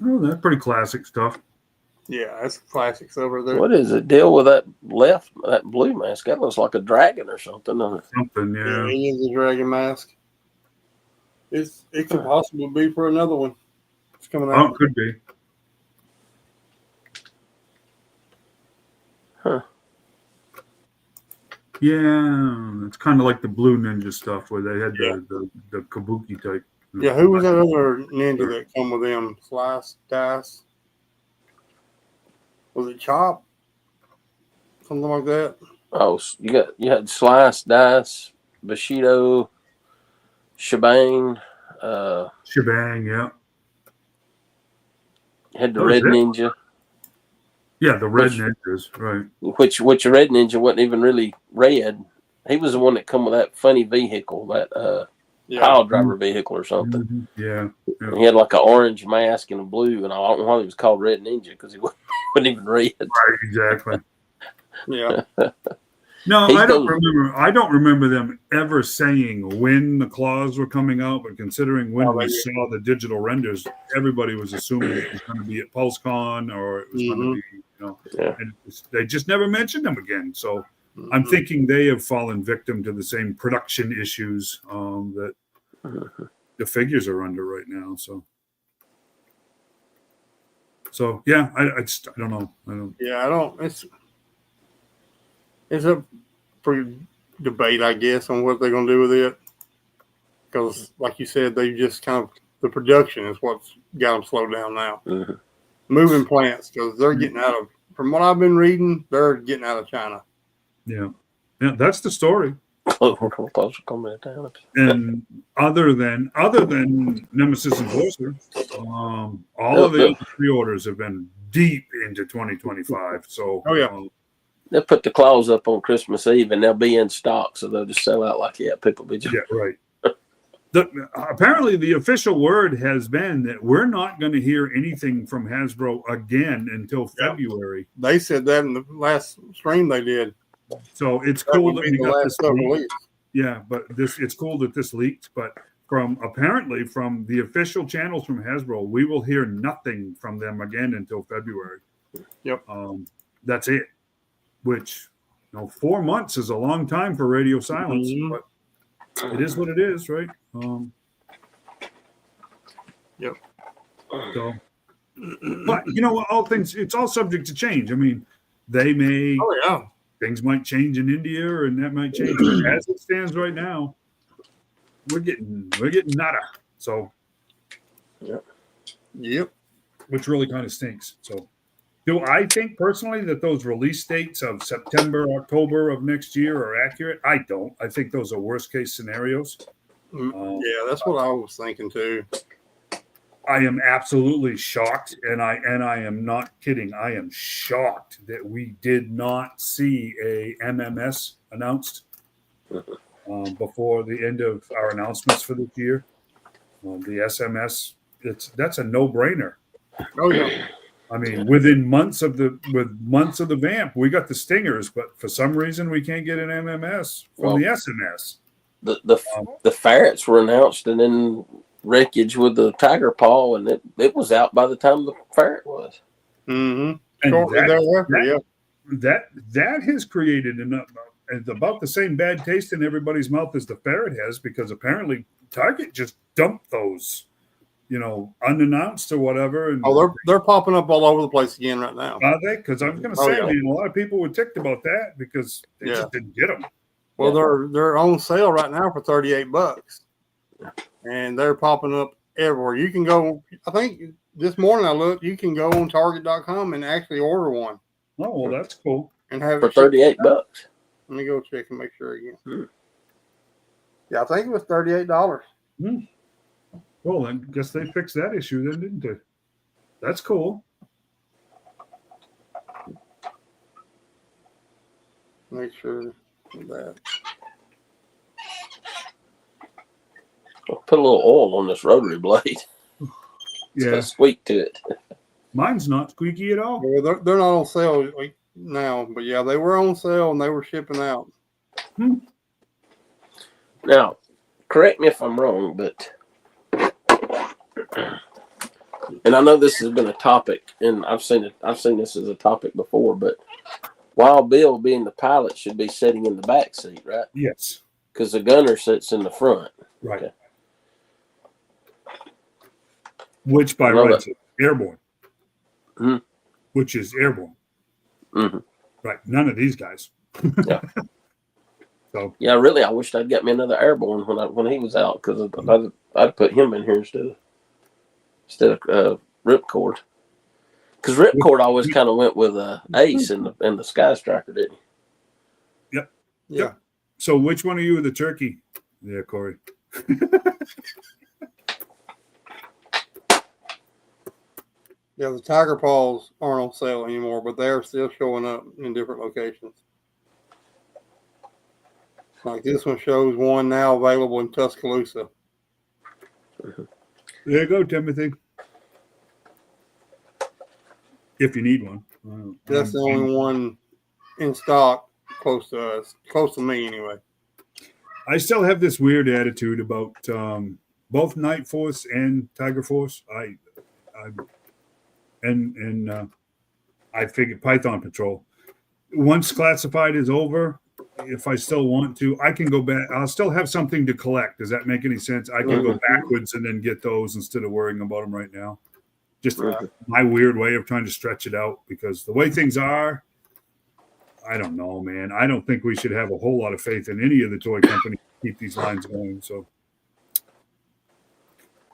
Oh, that's pretty classic stuff. Yeah, that's classics over there. what is it? Deal with that blue mask? That looks like a dragon or something, doesn't it? Something, yeah. It is a dragon mask. It could possibly be for another one. It's coming out. Oh, it could be. Huh. Yeah, it's kind of like the Blue Ninja stuff where they had the kabuki type. Yeah, who was that other ninja that come with them? Slice, dice? Was it Chop? Something like that? Oh, you had Slice, Dice, Bushido, Shebang. Shebang, yeah. Had the Red Ninja. Yeah, the Red Ninjas, right. Which Red Ninja wasn't even really red. He was the one that come with that funny vehicle, that pile driver vehicle or something. Mm-hmm. Yeah. He had like an orange mask and a blue, and I don't know why he was called Red Ninja because he wasn't even red. Right, exactly. Yeah. No, I don't remember them ever saying when the claws were coming out, but considering when we saw the digital renders, everybody was assuming it was going to be at PulseCon or it was going to be, and they just never mentioned them again. So I'm thinking they have fallen victim to the same production issues that the figures are under right now. So yeah, I don't know. It's a pretty debate, I guess, on what they're going to do with it. Because, like you said, they just the production is what's got them slowed down now. Mm-hmm. Moving plants, because they're getting from what I've been reading, they're getting out of China. Yeah, that's the story. And other than Nemesis Enforcer, all of the pre-orders have been deep into 2025. So, they'll put the claws up on Christmas Eve and they'll be in stock, so they'll just sell out like people be just right. Apparently, the official word has been that we're not going to hear anything from Hasbro again until February. They said that in the last stream they did. So it's cool that we got this leaked. Yeah, but it's cool that this leaked. But from the official channels from Hasbro, we will hear nothing from them again until February. Yep. That's it. Which 4 months is a long time for radio silence. But it is what it is, right? Yep. So, but you know what? All things, it's all subject to change. I mean, they may, Oh yeah. things might change in India, and that might change. But as it stands right now, we're getting nada. So, Yep. which really kind of stinks. So, do I think personally that those release dates of September, October of next year are accurate? I don't. I think those are worst case scenarios. Yeah, that's what I was thinking too. I am absolutely shocked, and I am not kidding. I am shocked that we did not see a MMS announced before the end of our announcements for this year. The SMS, that's a no-brainer. Oh yeah. I mean, within months of the vamp, we got the stingers, but for some reason we can't get an MMS from the SMS. The ferrets were announced, and then wreckage with the tiger paw, and it was out by the time the ferret was. Mm-hmm. And that has created about the same bad taste in everybody's mouth as the ferret has, because apparently Target just dumped those, unannounced or whatever. And they're popping up all over the place again right now. Are they? Because I'm going to say, man, a lot of people were ticked about that because they just didn't get them. Well, they're on sale right now for $38, and they're popping up everywhere. You can go. I think this morning I looked. You can go on Target.com and actually order one. Oh, well, that's cool. And have for it $38. Let me go check and make sure again. Yeah, I think it was $38. Well, I guess they fixed that issue then, didn't they? That's cool. Make sure that. I'll put a little oil on this rotary blade. It's got a squeak to it. Mine's not squeaky at all. Well, they're not on sale now, but yeah, they were on sale and they were shipping out. Now, correct me if I'm wrong, but and I know this has been a topic, and I've seen this as a topic before, but Wild Bill, being the pilot, should be sitting in the back seat, right? Yes. Because the gunner sits in the front. Right. Okay. Which by rights is airborne. Mm-hmm. Which is airborne. Mm-hmm. Right. None of these guys. Yeah. So. Yeah, really, I wished I'd got me another airborne when he was out, because I'd put him in here instead of Ripcord. Because Ripcord always kind of went with Ace in the Sky Striker, didn't he? Yep. Yeah. So which one of you are the turkey? Yeah, Corey. Yeah, the tiger paws aren't on sale anymore, but they are still showing up in different locations. Like this one shows one now available in Tuscaloosa. There you go, Timothy. If you need one. That's the only one in stock close to us, close to me anyway. I still have this weird attitude about both Night Force and Tiger Force. I figured Python Patrol. Once classified is over, if I still want to, I can go back. I'll still have something to collect. Does that make any sense? I can go backwards and then get those instead of worrying about them right now. Just my weird way of trying to stretch it out, because the way things are, I don't know, man. I don't think we should have a whole lot of faith in any of the toy companies to keep these lines going. So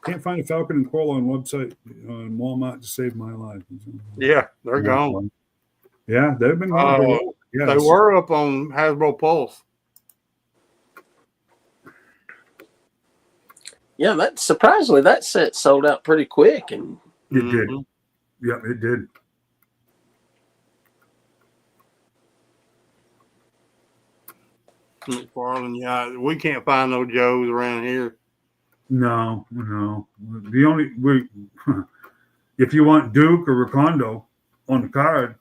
can't find a Falcon and Coral on website on Walmart to save my life. Yeah, they're gone. Yeah, they've been gone. Yes. They were up on Hasbro Pulse. Yeah, surprisingly that set sold out pretty quick, and it did. Yeah, it did. McFarlane, yeah, we can't find no Joes around here. No. The only if you want Duke or Recondo on the card,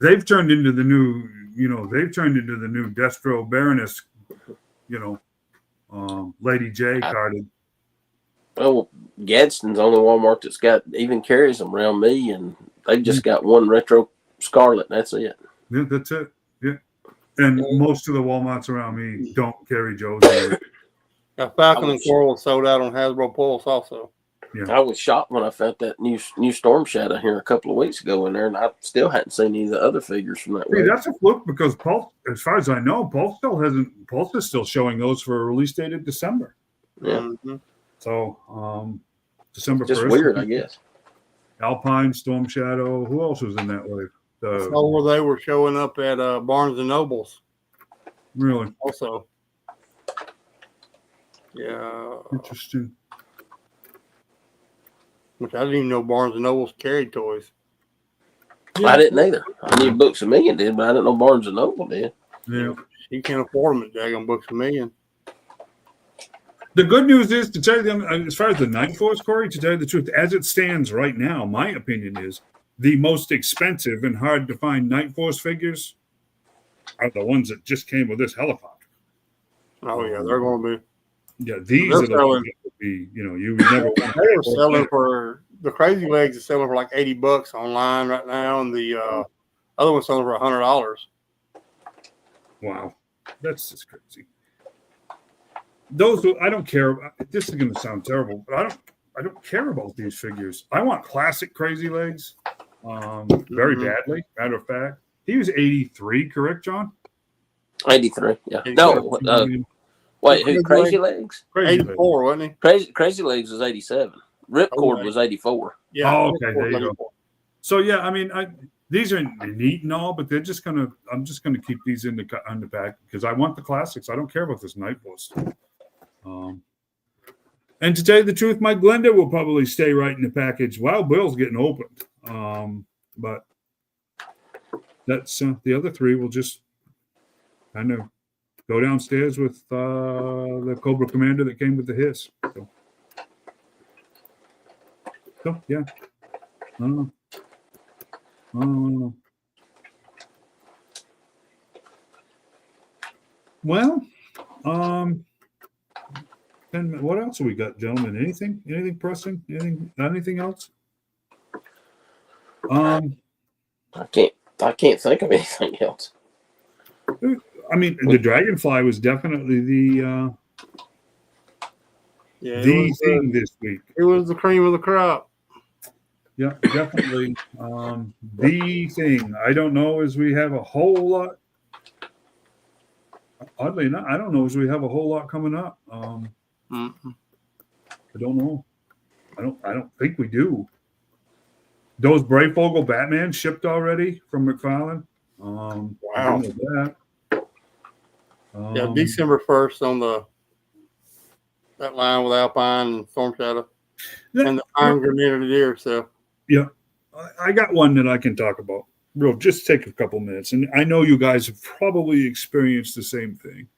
they've turned into the new, Destro Baroness, Lady J carded. Well, Gadsden's the only Walmart that's even carries them around me, and they've just got one Retro Scarlet, and that's it. Yeah, that's it. Yeah. And most of the Walmarts around me don't carry Joe's anymore. Falcon and Coral sold out on Hasbro Pulse also. Yeah. I was shocked when I found that new Storm Shadow here a couple of weeks ago in there, and I still hadn't seen any of the other figures from that. See, that's a fluke because Pulse, as far as I know, Pulse is still showing those for a release date in December. Yeah. Mm-hmm. So December 1st. Just weird, I guess. Alpine, Storm Shadow. Who else was in that wave? So they were showing up at Barnes and Nobles. Really? Also. Yeah. Interesting. Which I didn't even know Barnes and Nobles carried toys. Yeah. I didn't either. I knew Books a Million did, but I didn't know Barnes and Noble did. Yeah. You can't afford them at Dagon Books a Million. The good news is, to tell you, as far as the Night Force, Corey, to tell you the truth, as it stands right now, my opinion is the most expensive and hard to find Night Force figures are the ones that just came with this helicopter. Oh yeah, they're going to be. Yeah, these are the ones that would be. You know, you would never. They were selling for the Crazy Legs is selling for like $80 online right now, and the other one's selling for $100. Wow, that's just crazy. Those I don't care. This is going to sound terrible, but I don't care about these figures. I want classic Crazy Legs, very badly. Matter of fact, he was 83, correct, John? 83. Yeah. No. Wait, who? Crazy Legs? 84, wasn't he? Crazy Legs was 87. Ripcord was 84. Yeah. Oh, okay, there you go. So yeah, I mean, these are neat and all, but they're just gonna. I'm just gonna keep these on the back because I want the classics. I don't care about this Night Force. And to tell you the truth, my Glenda will probably stay right in the package while Bill's getting opened. But that's the other three will just kind of go downstairs with the Cobra Commander that came with the Hiss. So yeah, I don't know. Well, and what else have we got, gentlemen? Anything pressing? Anything else? I can't think of anything else. I mean, the Dragonfly was definitely the thing this week. It was the cream of the crop. Yeah, definitely the thing. I don't know as we have a whole lot. Oddly enough, I don't know as we have a whole lot coming up. I don't know. I don't think we do. Those Brayfogle Batman shipped already from McFarlane. Wow. That. Yeah, December 1st on that line with Alpine and Storm Shadow and the Iron Grenadier. So yeah, I got one that I can talk about. Real, just take a couple minutes, and I know you guys have probably experienced the same thing.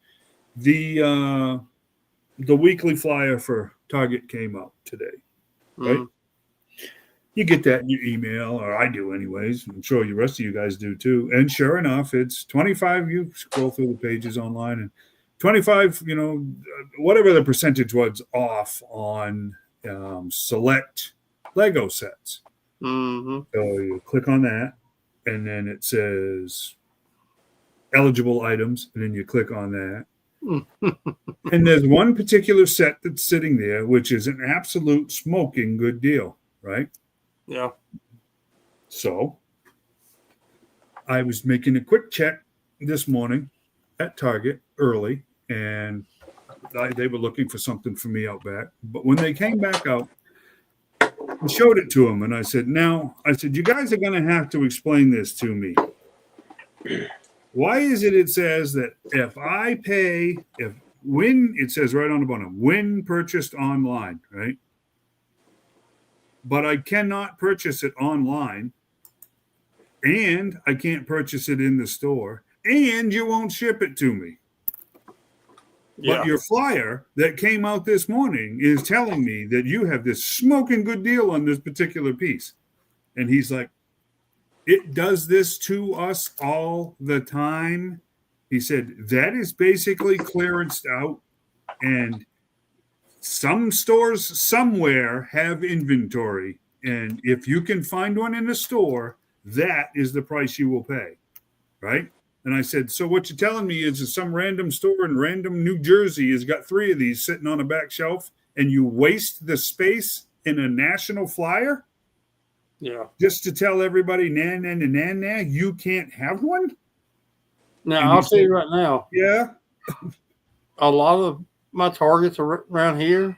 The weekly flyer for Target came out today, right? You get that in your email, or I do anyways. I'm sure the rest of you guys do too. And sure enough, it's 25. You scroll through the pages online, and 25, whatever the percentage was off on select Lego sets. Mm-hmm. So you click on that, and then it says eligible items, and then you click on that. And there's one particular set that's sitting there, which is an absolute smoking good deal, right? Yeah. So I was making a quick check this morning at Target early, and they were looking for something for me out back. But when they came back out, I showed it to them, and I said, you guys are going to have to explain this to me. Why is it says that when it says right on the bottom, when purchased online, right? But I cannot purchase it online, and I can't purchase it in the store, and you won't ship it to me. Yeah. But your flyer that came out this morning is telling me that you have this smoking good deal on this particular piece. And he's like, it does this to us all the time. He said, that is basically clearanced out, and some stores somewhere have inventory. And if you can find one in the store, that is the price you will pay, right? And I said, so what you're telling me is that some random store in random New Jersey has got 3 of these sitting on a back shelf, and you waste the space in a national flyer? Yeah. Just to tell everybody, nah, you can't have one? Now, I'll tell you right now. Yeah. A lot of my targets around here,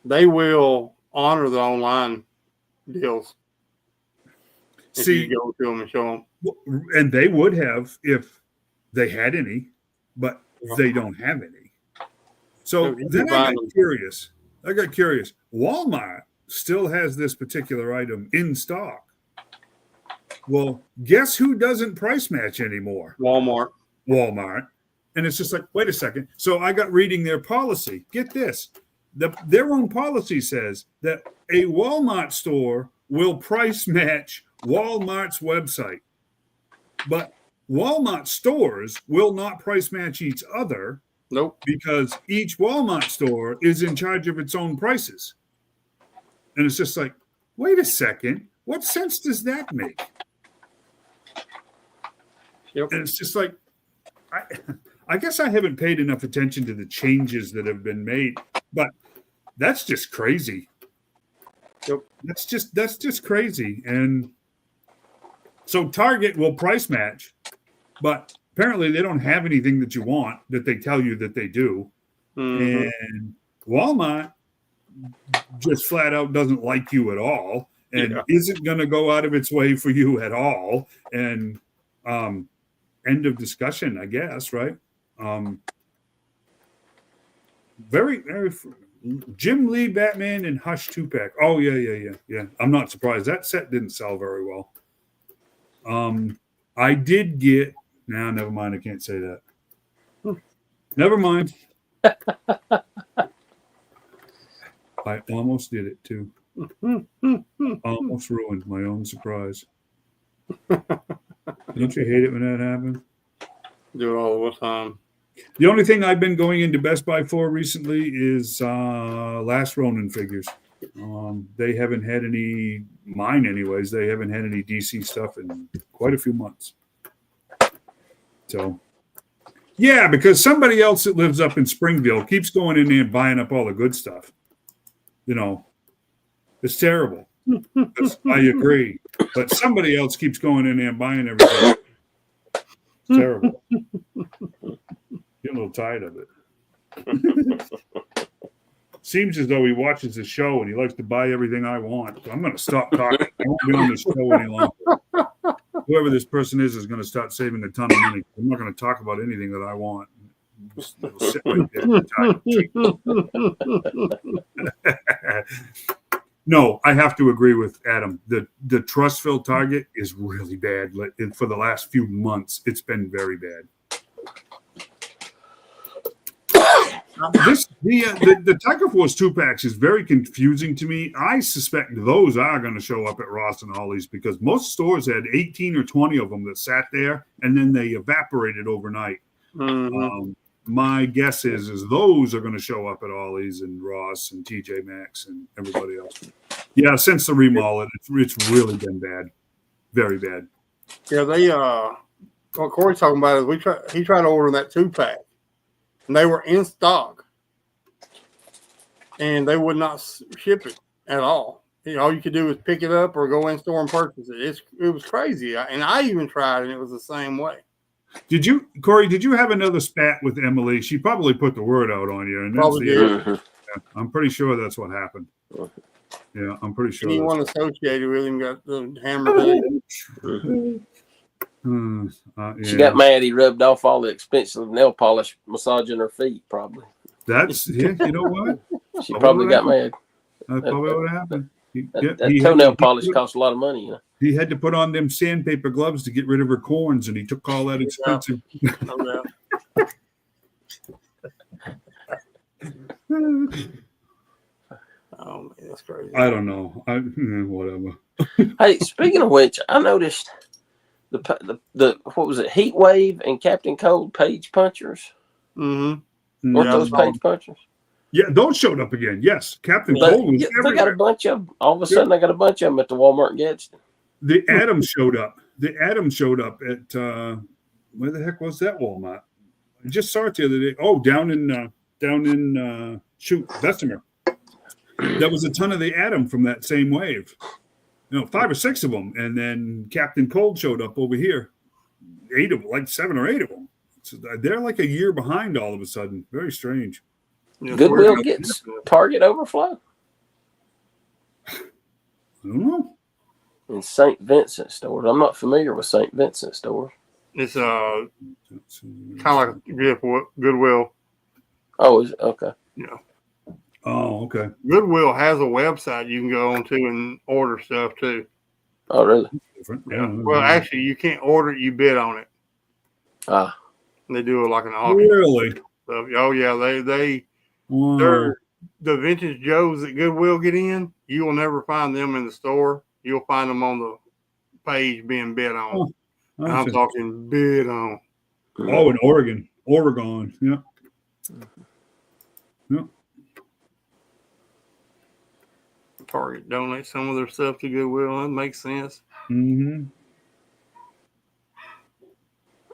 they will honor the online deals. If See, you go to them and show them. And they would have if they had any, but they don't have any. So then I got curious. Walmart still has this particular item in stock. Well, guess who doesn't price match anymore? Walmart. And it's just like, wait a second. So I got reading their policy. Get this. Their own policy says that a Walmart store will price match Walmart's website. But Walmart stores will not price match each other. Nope. Because each Walmart store is in charge of its own prices. And it's just like, wait a second. What sense does that make? Yep. And it's just like, I guess I haven't paid enough attention to the changes that have been made, but that's just crazy. Yep. That's just crazy. And so Target will price match, but apparently they don't have anything that you want that they tell you that they do. Mm-hmm. And Walmart just flat out doesn't like you at all and isn't going to go out of its way for you at all. And end of discussion, I guess, right? Very, very Jim Lee Batman and Hush 2-pack. Oh, yeah. I'm not surprised. That set didn't sell very well. I did get never mind. I can't say that. Never mind. I almost did it too. Almost ruined my own surprise. Don't you hate it when that happens? Do it all the time. The only thing I've been going into Best Buy for recently is Last Ronin figures. They haven't had any, mine anyways, they haven't had any DC stuff in quite a few months. So, yeah, because somebody else that lives up in Springville keeps going in there and buying up all the good stuff. You know, it's terrible. I agree. But somebody else keeps going in there and buying everything. It's terrible. Get a little tired of it. Seems as though he watches the show and he likes to buy everything I want. So I'm going to stop talking. I won't be on the show any longer. Whoever this person is going to start saving a ton of money. I'm not going to talk about anything that I want. Just sit right there. No, I have to agree with Adam. The Trustville Target is really bad. For the last few months, it's been very bad. The Tiger Force 2-packs is very confusing to me. I suspect those are going to show up at Ross and Ollie's because most stores had 18 or 20 of them that sat there and then they evaporated overnight. Mm-hmm. My guess is those are going to show up at Ollie's and Ross and TJ Maxx and everybody else. Yeah, since the remodel, it's really been bad, very bad. Yeah, what Corey's talking about is he tried ordering that 2-pack. And they were in stock, and they would not ship it at all. All you could do was pick it up or go in store and purchase it. It was crazy, and I even tried, and it was the same way. Corey? Did you have another spat with Emily? She probably put the word out on you, and probably did. Yeah, I'm pretty sure that's what happened. Yeah, I'm pretty sure. Anyone associated with him got the hammer. She got mad. He rubbed off all the expensive nail polish, massaging her feet. Probably. You know what? She probably got mad. That's probably what happened. That toenail polish costs a lot of money. You know? He had to put on them sandpaper gloves to get rid of her corns, and he took all that expensive. Oh man, that's crazy. I don't know. Whatever. Hey, speaking of which, I noticed the what was it? Heat Wave and Captain Cold page punchers. Mm-hmm. Weren't those page punchers? Yeah, those showed up again. Yes, Captain Cold was everywhere. They got a bunch of them. All of a sudden, I got a bunch of them at the Walmart in Gadsden. The Atom showed up. The Atom showed up at where the heck was that Walmart? I just saw it the other day. Oh, down in Bessemer. That was a ton of the Atom from that same wave. 5 or 6 of them, and then Captain Cold showed up over here. 8 of them, like 7 or 8 of them. So they're like a year behind all of a sudden. Very strange. Goodwill gets Target overflow. I don't know. In St. Vincent stores. I'm not familiar with St. Vincent stores. It's kind of like Goodwill. Oh, is it? Okay. Yeah. Oh, okay. Goodwill has a website you can go on to and order stuff too. Oh, really? Different. Yeah. Well, actually, you can't order it. You bid on it. Ah. And they do it like an auction. Really? So, oh yeah, they're the vintage Joes that Goodwill get in. You will never find them in the store. You'll find them on the page being bid on. Oh, I'm talking bid on. Oh, in Oregon. Yeah. Yeah. Target donate some of their stuff to Goodwill. That makes sense. Mm-hmm.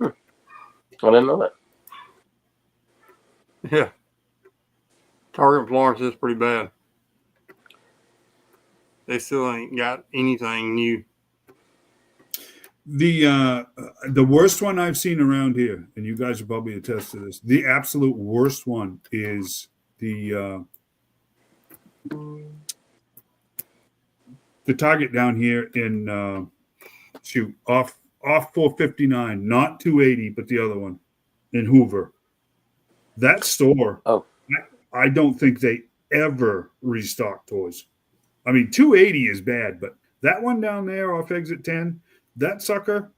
I didn't know that. Yeah. Target in Florence is pretty bad. They still ain't got anything new. The worst one I've seen around here, and you guys will probably attest to this, the absolute worst one is the Target down here in off 459, not 280, but the other one in Hoover. That store, I don't think they ever restock toys. I mean, 280 is bad, but that one down there off exit 10, that sucker,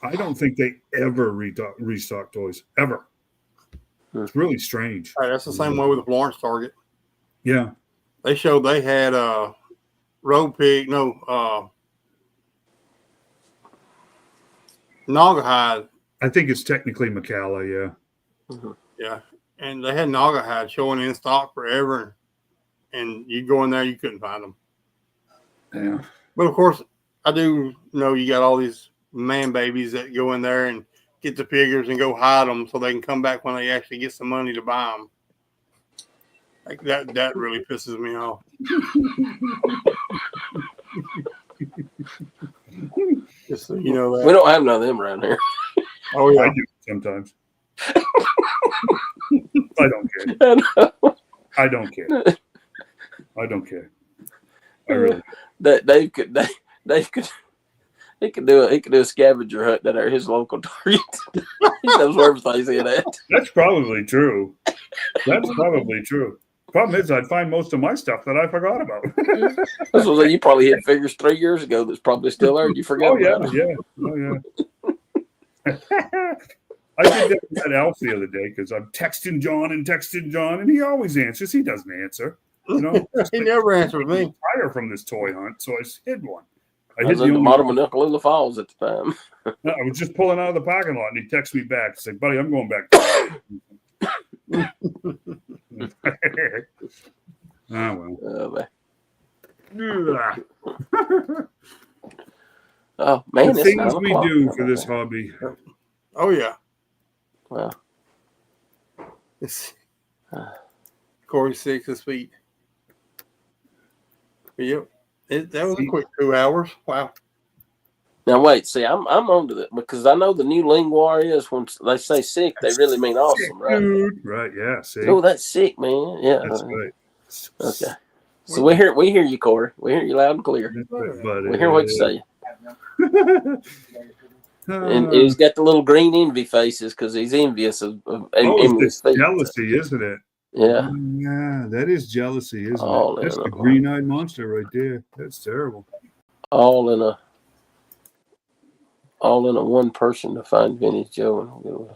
I don't think they ever restock toys, ever. It's really strange. Right, that's the same way with the Florence Target. Yeah. They showed they had Road Pig, Naugahyde. I think it's technically Macalla, yeah. Mm-hmm. Yeah. And they had Naugahyde showing in stock forever. And you go in there, you couldn't find them. Yeah. But of course, I do know you got all these man babies that go in there and get the figures and go hide them so they can come back when they actually get some money to buy them. Like that really pisses me off. Just so you know that. We don't have none of them around here. Oh yeah, I do sometimes. I don't care. I don't care. I don't care. I really. Dave could do a scavenger hunt that are his local Target. He knows where everything's in at. That's probably true. Problem is, I'd find most of my stuff that I forgot about. This was like you probably hit figures 3 years ago that's probably still there. You forgot about it. Oh yeah. I did that with Alf the other day because I'm texting John, and he always answers. He doesn't answer. He never answers me. Fire from this toy hunt, so I hid one. I was in the bottom of Nuckalula Falls at the time. I was just pulling out of the parking lot, and he texted me back. He said, "Buddy, I'm going back." Well. Oh Oh man, the things we do for this hobby. Oh yeah. Wow. It's Corey 6 this week. Yep. That was a quick 2 hours. Wow. Now wait, see, I'm onto that because I know the new lingua is when they say sick, they really mean awesome, right? Dude. Right? Yeah. See. Oh, that's sick, man. Yeah. That's right. Okay. So we hear you, Corey. We hear you loud and clear. But, We hear what you say. And he's got the little green envy faces because he's envious of it's jealousy, isn't it? Yeah. Yeah, that is jealousy, isn't All it? That's the green-eyed monster right there. That's terrible. All in a one person to find vintage Joe.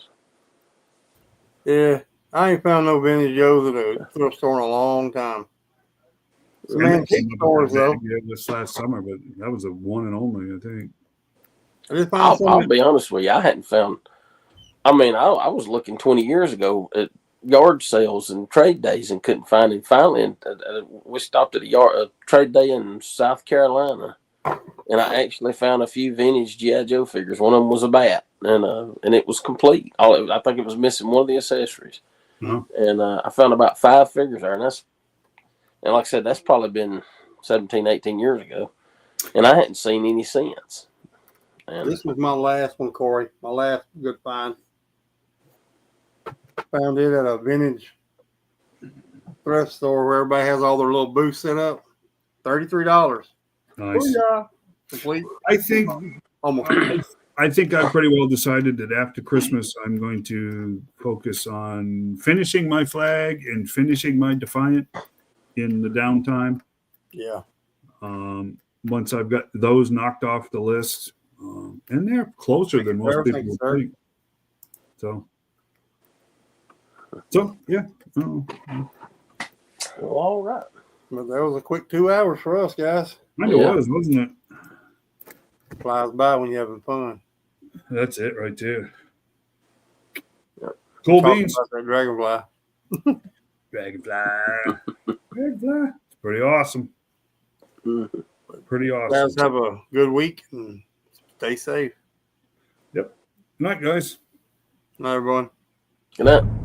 Yeah, I ain't found no vintage Joe's at a thrift store in a long time. Man, stores though. Yeah, this last summer, but that was a one and only, I think. I'll be honest with you. I hadn't found. I mean, I was looking 20 years ago at yard sales and trade days and couldn't find him. Finally, we stopped at a trade day in South Carolina, and I actually found a few vintage G.I. Joe figures. One of them was a bat. and it was complete. I think it was missing one of the accessories, Uh-huh. and I found about 5 figures there, and like I said, that's probably been 17, 18 years ago, and I hadn't seen any since. And this was my last one, Corey. My last good find. Found it at a vintage thrift store where everybody has all their little booths set up. $33. Nice. Oh, yeah. Complete. I think Almost. I think I've pretty well decided that after Christmas, I'm going to focus on finishing my flag and finishing my Defiant in the downtime. Yeah. Once I've got those knocked off the list, and they're closer than most people would think. So yeah. well, all right. But that was a quick 2 hours for us, guys. Kind of was, wasn't it? Flies by when you're having fun. That's it right there. Yep. Cool Talking beans. about that dragonfly. Dragonfly. Dragonfly. It's pretty awesome. Mm-hmm. Pretty awesome. Guys, have a good week and stay safe. Yep. Good night, guys. Night, everyone. Good night.